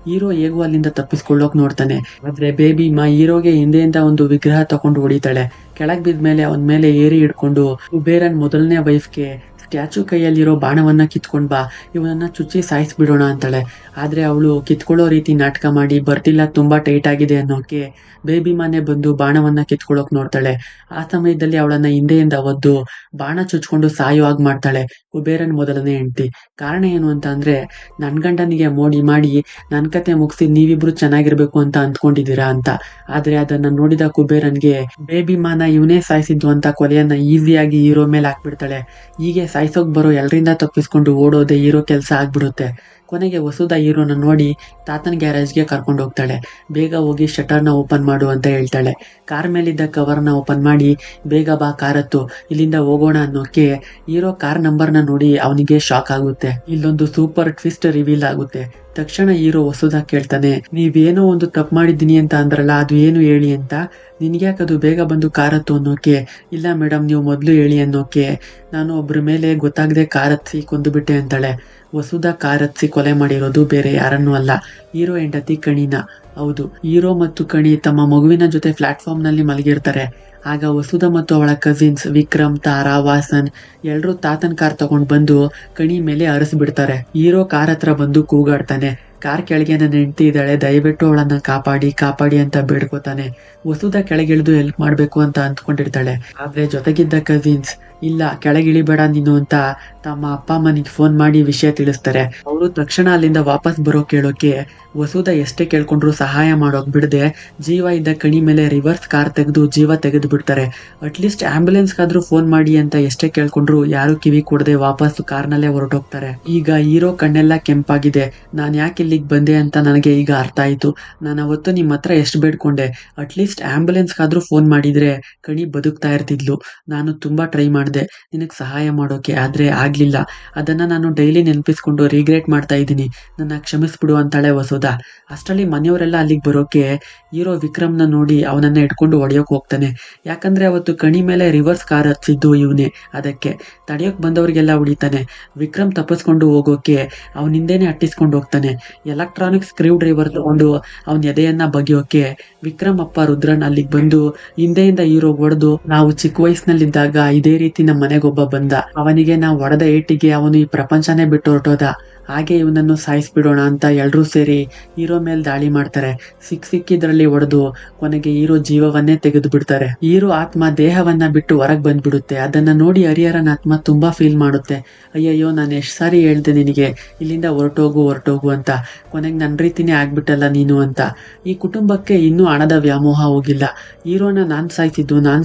Speaker 1: ಹೀರೋ ಹೇಗೂ ಅಲ್ಲಿಂದ ತಪ್ಪಿಸ್ಕೊಳ್ಳೋಕ್ ನೋಡ್ತಾನೆ. ಆದ್ರೆ ಬೇಬಿಮಾ ಹೀರೋಗೆ ಹಿಂದೆಯಿಂದ ಒಂದು ವಿಗ್ರಹ ತಗೊಂಡು ಹೊಡಿತಾಳೆ. ಕೆಳಗ್ ಬಿದ್ಮೇಲೆ ಅವನ್ ಮೇಲೆ ಏರಿ ಹಿಡ್ಕೊಂಡು ಕುಬೇರನ್ ಮೊದಲನೇ ವೈಫ್ಗೆ ಸ್ಟ್ಯಾಚು ಕೈಯಲ್ಲಿರೋ ಬಾಣವನ್ನ ಕಿತ್ಕೊಂಡ್ ಬಾ, ಇವನನ್ನ ಚುಚ್ಚಿ ಸಾಯಿಸ್ಬಿಡೋಣ ಅಂತಾಳೆ. ಆದ್ರೆ ಅವಳು ಕಿತ್ಕೊಳ್ಳೋ ರೀತಿ ನಾಟಕ ಮಾಡಿ ಬರ್ತಿಲ್ಲ, ತುಂಬಾ ಟೈಟ್ ಆಗಿದೆ ಅನ್ನೋಕೆ ಬೇಬಿಮಾನೆ ಬಂದು ಬಾಣವನ್ನ ಕಿತ್ಕೊಳ್ಳೋಕ್ ನೋಡ್ತಾಳೆ. ಆ ಸಮಯದಲ್ಲಿ ಅವಳನ್ನ ಹಿಂದೆಯಿಂದ ಒದ್ದು ಬಾಣ ಚುಚ್ಕೊಂಡು ಸಾಯೋ ಹಾಗೆ ಮಾಡ್ತಾಳೆ ಕುಬೇರನ್ ಮೊದಲನೇ ಹೆಂಡತಿ. ಕಾರಣ ಏನು ಅಂತ ಅಂದ್ರೆ ನನ್ ಗಂಡನಿಗೆ ಮೋಡಿ ಮಾಡಿ ನನ್ ಕತೆ ಮುಗಿಸಿ ನೀವಿಬ್ರು ಚೆನ್ನಾಗಿರ್ಬೇಕು ಅಂತ ಅಂದ್ಕೊಂಡಿದ್ದೀರಾ ಅಂತ. ಆದ್ರೆ ಅದನ್ನ ನೋಡಿದ ಕುಬೇರನ್ಗೆ ಬೇಬಿಮಾನ ಇವನೇ ಸಾಯಿಸಿದ್ದು ಅಂತ ಕೊಲೆಯನ್ನ ಈಸಿಯಾಗಿ ಹೀರೋ ಮೇಲೆ ಹಾಕ್ಬಿಡ್ತಾಳೆ. ಹೀಗೆ ಸಾಯಿಸೋಕ್ ಬರೋ ಎಲ್ರಿಂದ ತಪ್ಪಿಸ್ಕೊಂಡು ಓಡೋದೆ ಹೀರೋ ಕೆಲಸ ಆಗ್ಬಿಡುತ್ತೆ. ಕೊನೆಗೆ ವಸುಧಾ ಹೀರೋನ ನೋಡಿ ತಾತನ ಗ್ಯಾರೇಜ್ಗೆ ಕರ್ಕೊಂಡು ಹೋಗ್ತಾಳೆ. ಬೇಗ ಹೋಗಿ ಶಟರ್ನ ಓಪನ್ ಮಾಡು ಅಂತ ಹೇಳ್ತಾಳೆ. ಕಾರ್ ಮೇಲಿದ್ದ ಕವರ್ನ ಓಪನ್ ಮಾಡಿ ಬೇಗ ಬಾ ಕಾರ್ ಹತ್ತು, ಇಲ್ಲಿಂದ ಹೋಗೋಣ ಅನ್ನೋಕೆ ಹೀರೋ ಕಾರ್ ನಂಬರ್ನ ನೋಡಿ ಅವನಿಗೆ ಶಾಕ್ ಆಗುತ್ತೆ. ಇಲ್ಲೊಂದು ಸೂಪರ್ ಟ್ವಿಸ್ಟ್ ರಿವೀಲ್ ಆಗುತ್ತೆ. ತಕ್ಷಣ ಹೀರೋ ವಸುಧಾ ಕೇಳ್ತಾನೆ, ನೀವೇನೋ ಒಂದು ತಪ್ಪು ಮಾಡಿದ್ದೀನಿ ಅಂತ ಅಂದ್ರಲ್ಲ, ಅದು ಏನು ಹೇಳಿ ಅಂತ. ನಿನ್ಗ್ಯಾಕದು, ಬೇಗ ಬಂದು ಕಾರ್ ಹತ್ತು ಅನ್ನೋಕೆ. ಇಲ್ಲ ಮೇಡಮ್, ನೀವು ಮೊದಲು ಹೇಳಿ ಅನ್ನೋಕೆ. ನಾನು ಒಬ್ರ ಮೇಲೆ ಗೊತ್ತಾಗದೆ ಕಾರ್ ಹತ್ಸಿ ಕೊಂದುಬಿಟ್ಟೆ ಅಂತಾಳೆ. ವಸುಧಾ ಕಾರ್ ಹತ್ಸಿ ಕೊಲೆ ಮಾಡಿರೋದು ಬೇರೆ ಯಾರನ್ನೂ ಅಲ್ಲ, ಹೀರೋ ಹೆಂಡತಿ ಕಣಿನ. ಹೌದು, ಹೀರೋ ಮತ್ತು ಕಣಿ ತಮ್ಮ ಮಗುವಿನ ಜೊತೆ ಪ್ಲಾಟ್ಫಾರ್ಮ್ನಲ್ಲಿ ಮಲಗಿರ್ತಾರೆ. ಆಗ ವಸುಧಾ ಮತ್ತು ಅವಳ ಕಸಿನ್ಸ್ ವಿಕ್ರಮ್, ತಾರಾ, ವಾಸನ್ ಎಲ್ಲರೂ ತಾತನ್ ಕಾರ್ ತಗೊಂಡು ಬಂದು ಕಣಿ ಮೇಲೆ ಹರಿಸ್ಬಿಡ್ತಾರೆ. ಹೀರೋ ಕಾರ್ ಹತ್ರ ಬಂದು ಕೂಗಾಡ್ತಾನೆ. ಕಾರ್ ಕೆಳಗೆ ನನ್ನ ಹೆಂಡತಿ ಇದ್ದಾಳೆ, ದಯವಿಟ್ಟು ಅವಳನ್ನ ಕಾಪಾಡಿ ಕಾಪಾಡಿ ಅಂತ ಬೇಡ್ಕೋತಾನೆ. ವಸುಧಾ ಕೆಳಗಿಳಿದು ಹೆಲ್ಪ್ ಮಾಡ್ಬೇಕು ಅಂತ ಅಂದ್ಕೊಂಡಿರ್ತಾಳೆ. ಆದ್ರೆ ಜೊತೆಗಿದ್ದ ಕಸಿನ್ಸ್ ಇಲ್ಲ ಕೆಳಗಿಳಿಬೇಡ ನೀನು ಅಂತ ತಮ್ಮ ಅಪ್ಪ ಅಮ್ಮನಿಗೆ ಫೋನ್ ಮಾಡಿ ವಿಷಯ ತಿಳಿಸ್ತಾರೆ. ಅವರು ತಕ್ಷಣ ಅಲ್ಲಿಂದ ವಾಪಸ್ ಬರೋ ಕೇಳೋಕೆ ವಸುಧಾ ಎಷ್ಟೇ ಕೇಳ್ಕೊಂಡ್ರು ಸಹಾಯ ಮಾಡೋಕ್ ಬಿಡದೆ ಜೀವ ಇದ್ದ ಕಣಿ ಮೇಲೆ ರಿವರ್ಸ್ ಕಾರ್ ತೆಗೆದು ಜೀವ ತೆಗೆದು ಬಿಡ್ತಾರೆ. ಅಟ್ಲೀಸ್ಟ್ ಆಂಬ್ಯುಲೆನ್ಸ್ಗಾದ್ರೂ ಫೋನ್ ಮಾಡಿ ಅಂತ ಎಷ್ಟೇ ಕೇಳ್ಕೊಂಡ್ರು ಯಾರು ಕಿವಿ ಕೊಡದೆ ವಾಪಸ್ ಕಾರ್ನಲ್ಲೇ ಹೊರಟೋಗ್ತಾರೆ. ಈಗ ಹೀರೋ ಕಣ್ಣೆಲ್ಲ ಕೆಂಪಾಗಿದೆ. ನಾನು ಯಾಕೆ ಇಲ್ಲಿಗೆ ಬಂದೆ ಅಂತ ನನಗೆ ಈಗ ಅರ್ಥ ಆಯ್ತು. ನಾನು ಅವತ್ತು ನಿಮ್ಮ ಹತ್ರ ಎಷ್ಟು ಬೇಡ್ಕೊಂಡೆ, ಅಟ್ಲೀಸ್ಟ್ ಆಂಬ್ಯುಲೆನ್ಸ್ಗಾದ್ರೂ ಫೋನ್ ಮಾಡಿದ್ರೆ ಕಣಿ ಬದುಕ್ತಾ ಇರ್ತಿದ್ಲು. ನಾನು ತುಂಬಾ ಟ್ರೈ ಮಾಡಿದೆ ನಿನಗೆ ಸಹಾಯ ಮಾಡೋಕೆ, ಆದ್ರೆ ಆಗ್ಲಿಲ್ಲ. ಅದನ್ನ ನಾನು ಡೈಲಿ ನೆನಪಿಸ್ಕೊಂಡು ರಿಗ್ರೆಟ್ ಮಾಡ್ತಾ ಇದ್ದೀನಿ, ನನ್ನ ಕ್ಷಮಿಸ್ಬಿಡು ಅಂತಾಳೆ ವಸುಧಾ. ಅಷ್ಟರಲ್ಲಿ ಮನೆಯವರೆಲ್ಲ ಅಲ್ಲಿಗೆ ಬರೋಕೆ ಹೀರೋ ವಿಕ್ರಮ್ನ ನೋಡಿ ಅವನನ್ನ ಇಟ್ಕೊಂಡು ಹೊಡೆಯೋಕೆ ಹೋಗ್ತಾನೆ. ಯಾಕಂದ್ರೆ ಅವತ್ತು ಕಣಿ ಮೇಲೆ ರಿವರ್ಸ್ ಕಾರ್ ಹಚ್ಚಿದ್ದು ಇವನೇ, ಅದಕ್ಕೆ ತಡೆಯೋಕ್ ಬಂದವ್ರಿಗೆಲ್ಲ ಹೊಡಿತಾನೆ. ವಿಕ್ರಮ್ ತಪ್ಪಿಸ್ಕೊಂಡು ಹೋಗೋಕೆ ಅವನ ಹಿಂದೆನೆ ಅಟ್ಟಿಸ್ಕೊಂಡು ಹೋಗ್ತಾನೆ. ಎಲೆಕ್ಟ್ರಾನಿಕ್ ಸ್ಕ್ರೀವ್ ಡ್ರೈವರ್ ತಗೊಂಡು ಅವನ ಎದೆಯನ್ನ ಬಗೆಯೋಕೆ ವಿಕ್ರಮ್ ಅಪ್ಪ ರುದ್ರನ್ ಅಲ್ಲಿಗೆ ಬಂದು ಹಿಂದೆಯಿಂದ ಹೀರೋ ಹೊಡೆದು, ನಾವು ಚಿಕ್ಕ ವಯಸ್ಸಿನಲ್ಲಿದ್ದಾಗ ಇದೇ ರೀತಿ ನಮ್ಮ ಮನೆಗೊಬ್ಬ ಬಂದ, ಅವನಿಗೆ ನಾವು ಹೊಡೆದ ಏಟಿಗೆ ಅವನು ಈ ಪ್ರಪಂಚನೇ ಬಿಟ್ಟು ಹೊರಟೋದ, ಹಾಗೆ ಇವನನ್ನು ಸಾಯಿಸ್ಬಿಡೋಣ ಅಂತ ಎಲ್ಲರೂ ಸೇರಿ ಹೀರೋ ಮೇಲೆ ದಾಳಿ ಮಾಡ್ತಾರೆ. ಸಿಕ್ಕಿದ್ರಲ್ಲಿ ಹೊಡೆದು ಕೊನೆಗೆ ಹೀರೋ ಜೀವವನ್ನೇ ತೆಗೆದು ಬಿಡ್ತಾರೆ. ಹೀರೋ ಆತ್ಮ ದೇಹವನ್ನ ಬಿಟ್ಟು ಹೊರಗೆ ಬಂದ್ಬಿಡುತ್ತೆ. ಅದನ್ನ ನೋಡಿ ಹರಿಹರನ್ ಆತ್ಮ ತುಂಬಾ ಫೀಲ್ ಮಾಡುತ್ತೆ. ಅಯ್ಯಯ್ಯೋ, ನಾನು ಎಷ್ಟು ಸಾರಿ ಹೇಳ್ದೆ ನಿನಗೆ ಇಲ್ಲಿಂದ ಹೊರಟೋಗು ಅಂತ, ಕೊನೆಗೆ ನನ್ನ ರೀತಿನೇ ಆಗ್ಬಿಟ್ಟಲ್ಲ ನೀನು ಅಂತ. ಈ ಕುಟುಂಬಕ್ಕೆ ಇನ್ನೂ ಹಣದ ವ್ಯಾಮೋಹ ಹೋಗಿಲ್ಲ. ಹೀರೋನ ನಾನ್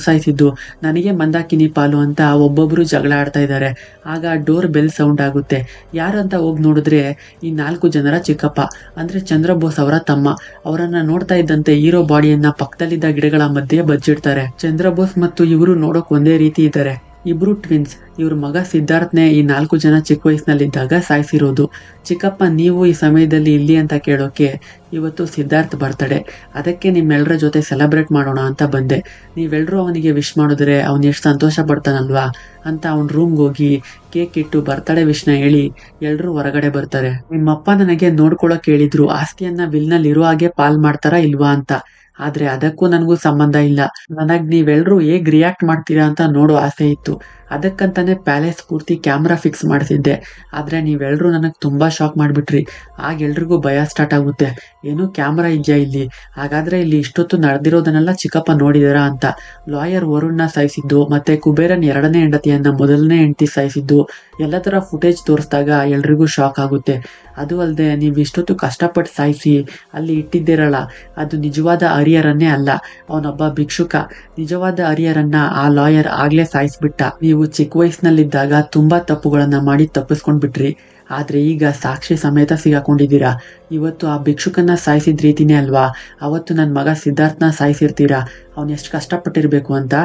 Speaker 1: ಸಾಯಿಸಿದ್ದು ನನಗೆ ಮಂದಾಕಿನಿ ಪಾಲು ಅಂತ ಒಬ್ಬೊಬ್ರು ಜಗಳ ಆಡ್ತಾ ಇದ್ದಾರೆ. ಆಗ ಡೋರ್ ಬೆಲ್ ಸೌಂಡ್ ಆಗುತ್ತೆ. ಯಾರಂತ ಹೋಗಿ ನೋಡಿದ್ರೆ ಈ 4 ಜನರ ಚಿಕ್ಕಪ್ಪ ಅಂದ್ರೆ ಚಂದ್ರಬೋಸ್ ಅವರ ತಮ್ಮ. ಅವರನ್ನ ನೋಡ್ತಾ ಇದ್ದಂತೆ ಹೀರೋ ಬಾಡಿಯನ್ನ ಪಕ್ಕದಲ್ಲಿದ್ದ ಗಿಡಗಳ ಮಧ್ಯೆ ಬಚ್ಚಿಡ್ತಾರೆ. ಚಂದ್ರಬೋಸ್ ಮತ್ತು ಇವರು ನೋಡೋಕ್ ಒಂದೇ ರೀತಿ ಇದ್ದಾರೆ. ಇಬ್ರು ಟ್ವಿನ್ಸ್. ಇವ್ರ ಮಗ ಸಿದ್ಧಾರ್ಥ್ನೇ ಈ 4 ಜನ ಚಿಕ್ಕ ವಯಸ್ಸಿನಲ್ಲಿದ್ದಾಗ ಸಾಯಿಸಿರೋದು. ಚಿಕ್ಕಪ್ಪ, ನೀವು ಈ ಸಮಯದಲ್ಲಿ ಇಲ್ಲಿ ಅಂತ ಕೇಳೋಕೆ ಇವತ್ತು ಸಿದ್ಧಾರ್ಥ್ ಬರ್ತಡೆ, ಅದಕ್ಕೆ ನಿಮ್ಮೆಲ್ಲರ ಜೊತೆ ಸೆಲೆಬ್ರೇಟ್ ಮಾಡೋಣ ಅಂತ ಬಂದೆ. ನೀವೆಲ್ಲರೂ ಅವನಿಗೆ ವಿಶ್ ಮಾಡಿದ್ರೆ ಅವನು ಎಷ್ಟು ಸಂತೋಷ ಪಡ್ತಾನಲ್ವಾ ಅಂತ ಅವನ ರೂಮ್ಗೆ ಹೋಗಿ ಕೇಕ್ ಇಟ್ಟು ಬರ್ತಡೆ ವಿಶ್ನ ಹೇಳಿ ಎಲ್ರೂ ಹೊರಗಡೆ ಬರ್ತಾರೆ. ನಿಮ್ಮಪ್ಪ ನನಗೆ ನೋಡ್ಕೊಳಕ್ ಹೇಳಿದ್ರು, ಆಸ್ತಿಯನ್ನ ವಿಲ್ನಲ್ಲಿ ಇರೋ ಹಾಗೆ ಪಾಲ್ ಮಾಡ್ತಾರಾ ಇಲ್ವಾ ಅಂತ. ಆದ್ರೆ ಅದಕ್ಕೂ ನನಗೂ ಸಂಬಂಧ ಇಲ್ಲ. ನನಗ್ ನೀವೆಲ್ರೂ ಹೇಗ್ ರಿಯಾಕ್ಟ್ ಮಾಡ್ತೀರಾ ಅಂತ ನೋಡೋ ಆಸೆ ಇತ್ತು. ಅದಕ್ಕಂತಾನೆ ಪ್ಯಾಲೇಸ್ ಪೂರ್ತಿ ಕ್ಯಾಮ್ರಾ ಫಿಕ್ಸ್ ಮಾಡಿಸಿದ್ದೆ. ಆದ್ರೆ ನೀವೆಲ್ರೂ ನನಗ್ ತುಂಬಾ ಶಾಕ್ ಮಾಡ್ಬಿಟ್ರಿ. ಆಗ ಎಲ್ರಿಗೂ ಭಯ ಸ್ಟಾರ್ಟ್ ಆಗುತ್ತೆ. ಏನು ಕ್ಯಾಮ್ರಾ ಇದೆಯಾ ಇಲ್ಲಿ, ಹಾಗಾದ್ರೆ ಇಲ್ಲಿ ಇಷ್ಟೊತ್ತು ನಡೆದಿರೋದನ್ನೆಲ್ಲ ಚಿಕ್ಕಪ್ಪ ನೋಡಿದಾರಾ ಅಂತ. ಲಾಯರ್ ವರುಣ್ನ ಸಾಯಿಸಿದ್ದು ಮತ್ತೆ ಕುಬೇರನ್ 2ನೇ ಹೆಂಡತಿಯನ್ನ ಮೊದಲನೇ ಹೆಂಡತಿ ಸಾಯಿಸಿದ್ದು ಎಲ್ಲ ತರ ಫುಟೇಜ್ ತೋರಿಸಿದಾಗ ಎಲ್ರಿಗೂ ಶಾಕ್ ಆಗುತ್ತೆ. ಅದು ಅಲ್ಲದೆ ನೀವು ಇಷ್ಟೊತ್ತು ಕಷ್ಟಪಟ್ಟು ಸಾಯಿಸಿ ಅಲ್ಲಿ ಇಟ್ಟಿದ್ದೀರಲ್ಲ, ಅದು ನಿಜವಾದ ಹರಿಹರನ್ನೇ ಅಲ್ಲ, ಅವನೊಬ್ಬ ಭಿಕ್ಷುಕ. ನಿಜವಾದ ಹರಿಹರನ್ನ ಆ ಲಾಯರ್ ಆಗ್ಲೇ ಸಾಯಿಸ್ಬಿಟ್ಟ. ನೀವು ಚಿಕ್ಕ ವಯಸ್ಸಿನಲ್ಲಿದ್ದಾಗ ತುಂಬಾ ತಪ್ಪುಗಳನ್ನ ಮಾಡಿ ತಪ್ಪಿಸ್ಕೊಂಡ್ ಬಿಟ್ರಿ. ಆದ್ರೆ ಈಗ ಸಾಕ್ಷಿ ಸಮೇತ ಸಿಗಾಕೊಂಡಿದ್ದೀರಾ. ಇವತ್ತು ಆ ಭಿಕ್ಷುಕನ್ನ ಸಾಯಿಸಿದ ರೀತಿನೇ ಅಲ್ವಾ ಅವತ್ತು ನನ್ನ ಮಗ ಸಿದ್ಧಾರ್ಥ್ನ ಸಾಯಿಸಿರ್ತೀರಾ. ಅವನು ಎಷ್ಟು ಕಷ್ಟಪಟ್ಟಿರ್ಬೇಕು ಅಂತ.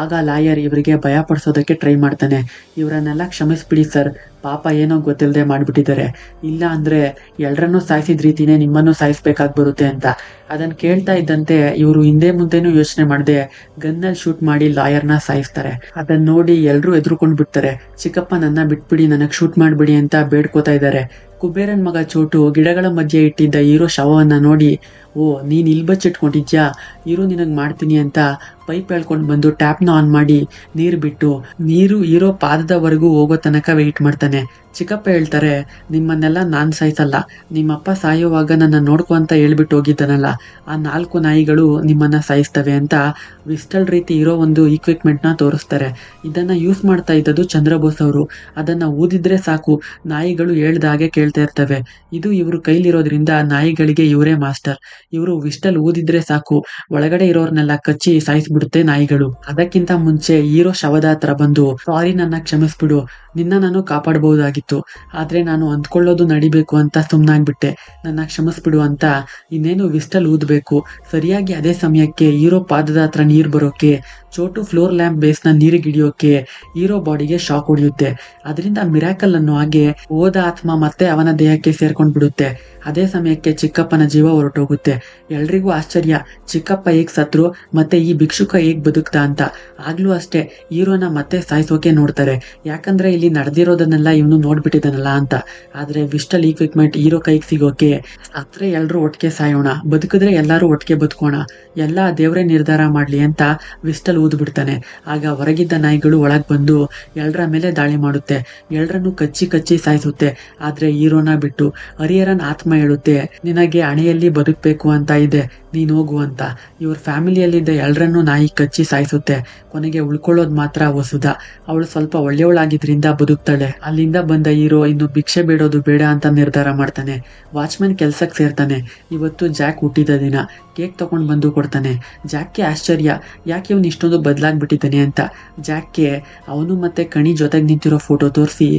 Speaker 1: ಆಗ ಲಾಯರ್ ಇವರಿಗೆ ಭಯ ಪಡಿಸೋದಕ್ಕೆ ಟ್ರೈ ಮಾಡ್ತಾನೆ. ಇವರನ್ನೆಲ್ಲ ಕ್ಷಮಿಸ್ಬಿಡಿ ಸರ್, ಪಾಪ ಏನೋ ಗೊತ್ತಿಲ್ಲದೆ ಮಾಡ್ಬಿಟ್ಟಿದ್ದಾರೆ. ಇಲ್ಲ ಅಂದ್ರೆ ಎಲ್ರನ್ನೂ ಸಾಯಿಸಿದ ರೀತಿನೇ ನಿಮ್ಮನ್ನು ಸಾಯಿಸ್ಬೇಕಾಗಿ ಬರುತ್ತೆ ಅಂತ. ಅದನ್ನ ಕೇಳ್ತಾ ಇದ್ದಂತೆ ಇವರು ಹಿಂದೆ ಮುಂದೆನೂ ಯೋಚನೆ ಮಾಡದೆ ಗನ್ನಲ್ಲಿ ಶೂಟ್ ಮಾಡಿ ಲಾಯರ್ನ ಸಾಯಿಸ್ತಾರೆ. ಅದನ್ನ ನೋಡಿ ಎಲ್ರೂ ಎದುರುಕೊಂಡ್ ಬಿಡ್ತಾರೆ. ಚಿಕ್ಕಪ್ಪ, ನನ್ನ ಬಿಟ್ಬಿಡಿ, ನನಗ್ ಶೂಟ್ ಮಾಡ್ಬಿಡಿ ಅಂತ ಬೇಡ್ಕೋತಾ ಇದ್ದಾರೆ. ಕುಬೇರನ್ ಮಗ ಚೋಟು ಗಿಡಗಳ ಮಧ್ಯೆ ಇಟ್ಟಿದ್ದ ಹೀರೋ ಶವವನ್ನ ನೋಡಿ, ಓ ನೀನ್ ಇಲ್ಲಿ ಬಚ್ಚಿಟ್ಕೊಂಡಿದ್ಯಾ, ಇರು ನಿನಗ್ ಮಾಡ್ತೀನಿ ಅಂತ ಪೈಪ್ ಎಳ್ಕೊಂಡು ಬಂದು ಟ್ಯಾಪ್ನ ಆನ್ ಮಾಡಿ ನೀರು ಬಿಟ್ಟು ನೀರು ಹೀರೋ ಪಾದದವರೆಗೂ ಹೋಗೋ ತನಕ ವೆಯ್ಟ್ ಮಾಡ್ತಾನೆ. ಚಿಕ್ಕಪ್ಪ ಹೇಳ್ತಾರೆ, ನಿಮ್ಮನ್ನೆಲ್ಲ ನಾನ್ ಸಾಯಿಸಲ್ಲ, ನಿಮ್ಮಪ್ಪ ಸಾಯುವಾಗ ನನ್ನ ನೋಡ್ಕೊ ಅಂತ ಹೇಳ್ಬಿಟ್ಟು ಹೋಗಿದ್ದಾನಲ್ಲ, ಆ 4 ನಾಯಿಗಳು ನಿಮ್ಮನ್ನ ಸಾಯಿಸ್ತವೆ ಅಂತ ವಿಸ್ಟಲ್ ರೀತಿ ಇರೋ ಒಂದು ಇಕ್ವಿಪ್ಮೆಂಟ್ನ ತೋರಿಸ್ತಾರೆ. ಇದನ್ನ ಯೂಸ್ ಮಾಡ್ತಾ ಇದ್ದದ್ದು ಚಂದ್ರಬೋಸ್ ಅವರು. ಅದನ್ನ ಊದಿದ್ರೆ ಸಾಕು ನಾಯಿಗಳು ಹೇಳ್ದಾಗೆ ಕೇಳ್ತಾ ಇರ್ತವೆ. ಇದು ಇವರು ಕೈಲಿರೋದ್ರಿಂದ ನಾಯಿಗಳಿಗೆ ಇವರೇ ಮಾಸ್ಟರ್. ಇವರು ವಿಸ್ಟಲ್ ಊದಿದ್ರೆ ಸಾಕು ಒಳಗಡೆ ಇರೋರ್ನೆಲ್ಲ ಕಚ್ಚಿ ಸಾಯಿಸ್ಬಿಡುತ್ತೆ ನಾಯಿಗಳು. ಅದಕ್ಕಿಂತ ಮುಂಚೆ ಹೀರೋ ಶವದ ಹತ್ರ ಬಂದು, ಸಾರಿ ನನ್ನ ಕ್ಷಮಿಸ್ಬಿಡು, ನಿನ್ನ ನಾನು ಕಾಪಾಡಬಹುದಾಗಿತ್ತು, ಆದ್ರೆ ನಾನು ಅಂದ್ಕೊಳ್ಳೋದು ನಡಿಬೇಕು ಅಂತ ಸುಮ್ಮನಾಗ್ಬಿಟ್ಟೆ, ನನ್ನ ಕ್ಷಮಿಸ್ಬಿಡು ಅಂತ ಇನ್ನೇನು ವಿಸ್ಟಲ್ ಊದಬೇಕು. ಸರಿಯಾಗಿ ಅದೇ ಸಮಯಕ್ಕೆ ಹೀರೋ ಪಾದದ ಹತ್ರ ನೀರು ಬರೋಕೆ ಚೋಟು ಫ್ಲೋರ್ ಲ್ಯಾಂಪ್ ಬೇಸ್ನ ನೀರಿಗೆ ಹಿಡಿಯೋಕೆ ಹೀರೋ ಬಾಡಿಗೆ ಶಾಕ್ ಹೊಡೆಯುತ್ತೆ. ಅದರಿಂದ ಮಿರಾಕಲ್ ಅನ್ನೋ ಹಾಗೆ ಹೋದ ಆತ್ಮ ಮತ್ತೆ ಅವನ ದೇಹಕ್ಕೆ ಸೇರ್ಕೊಂಡ್ ಬಿಡುತ್ತೆ. ಅದೇ ಸಮಯಕ್ಕೆ ಚಿಕ್ಕಪ್ಪನ ಜೀವ ಹೊರಟೋಗುತ್ತೆ. ಎಲ್ರಿಗೂ ಆಶ್ಚರ್ಯ, ಚಿಕ್ಕಪ್ಪ ಹೇಗ್ ಸತ್ರು ಮತ್ತೆ ಈ ಭಿಕ್ಷುಕ ಹೇಗ್ ಬದುಕ್ತಾ ಅಂತ. ಆಗ್ಲೂ ಅಷ್ಟೇ, ಹೀರೋನ ಮತ್ತೆ ಸಾಯಿಸೋಕೆ ನೋಡ್ತಾರೆ, ಯಾಕಂದ್ರೆ ಇಲ್ಲಿ ನಡೆದಿರೋದನ್ನೆಲ್ಲ ಇವನು ನೋಡ್ಬಿಟ್ಟಿದ್ದಾನಲ್ಲ ಅಂತ. ಆದ್ರೆ ವಿಸ್ಟಲ್ ಇಕ್ವಿಪ್ಮೆಂಟ್ ಹೀರೋ ಕೈಗೆ ಸಿಗೋಕೆ ಸತ್ರೆ ಎಲ್ರು ಒಟ್ಟಿಗೆ ಸಾಯೋಣ, ಬದುಕಿದ್ರೆ ಎಲ್ಲರೂ ಒಟ್ಟಿಗೆ ಬದುಕೋಣ, ಎಲ್ಲ ದೇವರೇ ನಿರ್ಧಾರ ಮಾಡ್ಲಿ ಅಂತ ವಿಸ್ಟಲ್ ಊದ್ಬಿಡ್ತಾನೆ. ಆಗ ಹೊರಗಿದ್ದ ನಾಯಿಗಳು ಒಳಗ್ ಬಂದು ಎಲ್ರ ಮೇಲೆ ದಾಳಿ ಮಾಡುತ್ತೆ, ಎಲ್ರನ್ನು ಕಚ್ಚಿ ಕಚ್ಚಿ ಸಾಯಿಸುತ್ತೆ. ಆದ್ರೆ ಹೀರೋನ ಬಿಟ್ಟು ಹರಿಹರನ್ ಆತ್ಮ ಹೇಳುತ್ತೆ, ನಿನಗೆ ಹಣೆಯಲ್ಲಿ ಬದುಕಬೇಕು ಅಂತ ಇದೆ, ನೀನ್ ಹೋಗು ಅಂತ. ಇವ್ರ ಫ್ಯಾಮಿಲಿಯಲ್ಲಿದ್ದ ಎಲ್ರನ್ನೂ ನಾಯಿ ಕಚ್ಚಿ ಸಾಯಿಸುತ್ತೆ. ಕೊನೆಗೆ ಉಳ್ಕೊಳ್ಳೋದು ಮಾತ್ರ ವಸುದ. ಅವಳು ಸ್ವಲ್ಪ ಒಳ್ಳೆಯವಳಾಗಿದ್ರಿಂದ ಬದುಕ್ತಾಳೆ. ಅಲ್ಲಿಂದ ಬಂದ ಹೀರೋ ಇನ್ನು ಭಿಕ್ಷೆ ಬೇಡೋದು ಬೇಡ ಅಂತ ನಿರ್ಧಾರ ಮಾಡ್ತಾನೆ. ವಾಚ್ಮನ್ ಕೆಲ್ಸಕ್ಕೆ ಸೇರ್ತಾನೆ. ಇವತ್ತು ಜಾಕ್ ಹುಟ್ಟಿದ ದಿನ. ಕೇಕ್ ತಗೊಂಡ್ ಬಂದು ಕೊಡ್ತಾನೆ. ಜಾಕ್ಗೆ ಆಶ್ಚರ್ಯ, ಯಾಕೆ ಇವನು ಇಷ್ಟೊಂದು ಬದಲಾಗ್ಬಿಟ್ಟಿದ್ದಾನೆ ಅಂತ. ಜಾಕ್ಗೆ ಅವನು ಮತ್ತೆ ಕಣಿ ಜೊತೆಗೆ ನಿಂತಿರೋ ಫೋಟೋ ತೋರಿಸಿ,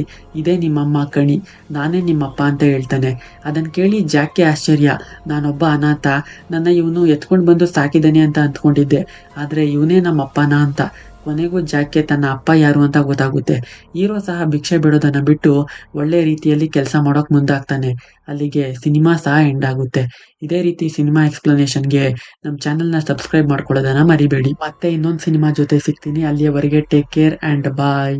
Speaker 1: ಇದೇ ನಿಮ್ಮಮ್ಮ ಕಣಿ, ನಾನೇ ನಿಮ್ಮಪ್ಪ ಅಂತ ಹೇಳ್ತಾನೆ. ಅದನ್ನ ಕೇಳಿ ಜಾಕ್ಗೆ ಆಶ್ಚರ್ಯ, ನಾನೊಬ್ಬ ಅನಾಥ, ನನ್ನ ಇವನು ಎತ್ಕೊಂಡು ಬಂದು ಸಾಕಿದ್ದಾನೆ ಅಂತ ಅಂದ್ಕೊಂಡಿದ್ದೆ, ಆದ್ರೆ ಇವನೇ ನಮ್ಮಪ್ಪನ ಅಂತ. ಕೊನೆಗೂ ಜಾಕ್ಗೆ ತನ್ನ ಅಪ್ಪ ಯಾರು ಅಂತ ಗೊತ್ತಾಗುತ್ತೆ. ಹೀರೋ ಸಹ ಭಿಕ್ಷೆ ಬಿಡೋದನ್ನ ಬಿಟ್ಟು ಒಳ್ಳೆ ರೀತಿಯಲ್ಲಿ ಕೆಲಸ ಮಾಡೋಕ್ ಮುಂದಾಗ್ತಾನೆ. ಅಲ್ಲಿಗೆ ಸಿನಿಮಾ ಸಹ ಎಂಡ್ ಆಗುತ್ತೆ. ಇದೇ ರೀತಿ ಸಿನಿಮಾ ಎಕ್ಸ್ಪ್ಲನೇಷನ್ಗೆ ನಮ್ಮ ಚಾನೆಲ್ನ ಸಬ್ಸ್ಕ್ರೈಬ್ ಮಾಡ್ಕೊಳ್ಳೋದನ್ನ ಮರಿಬೇಡಿ. ಮತ್ತೆ ಇನ್ನೊಂದು ಸಿನಿಮಾ ಜೊತೆ ಸಿಗ್ತೀನಿ. ಅಲ್ಲಿಯವರೆಗೆ ಟೇಕ್ ಕೇರ್ ಆ್ಯಂಡ್ ಬಾಯ್.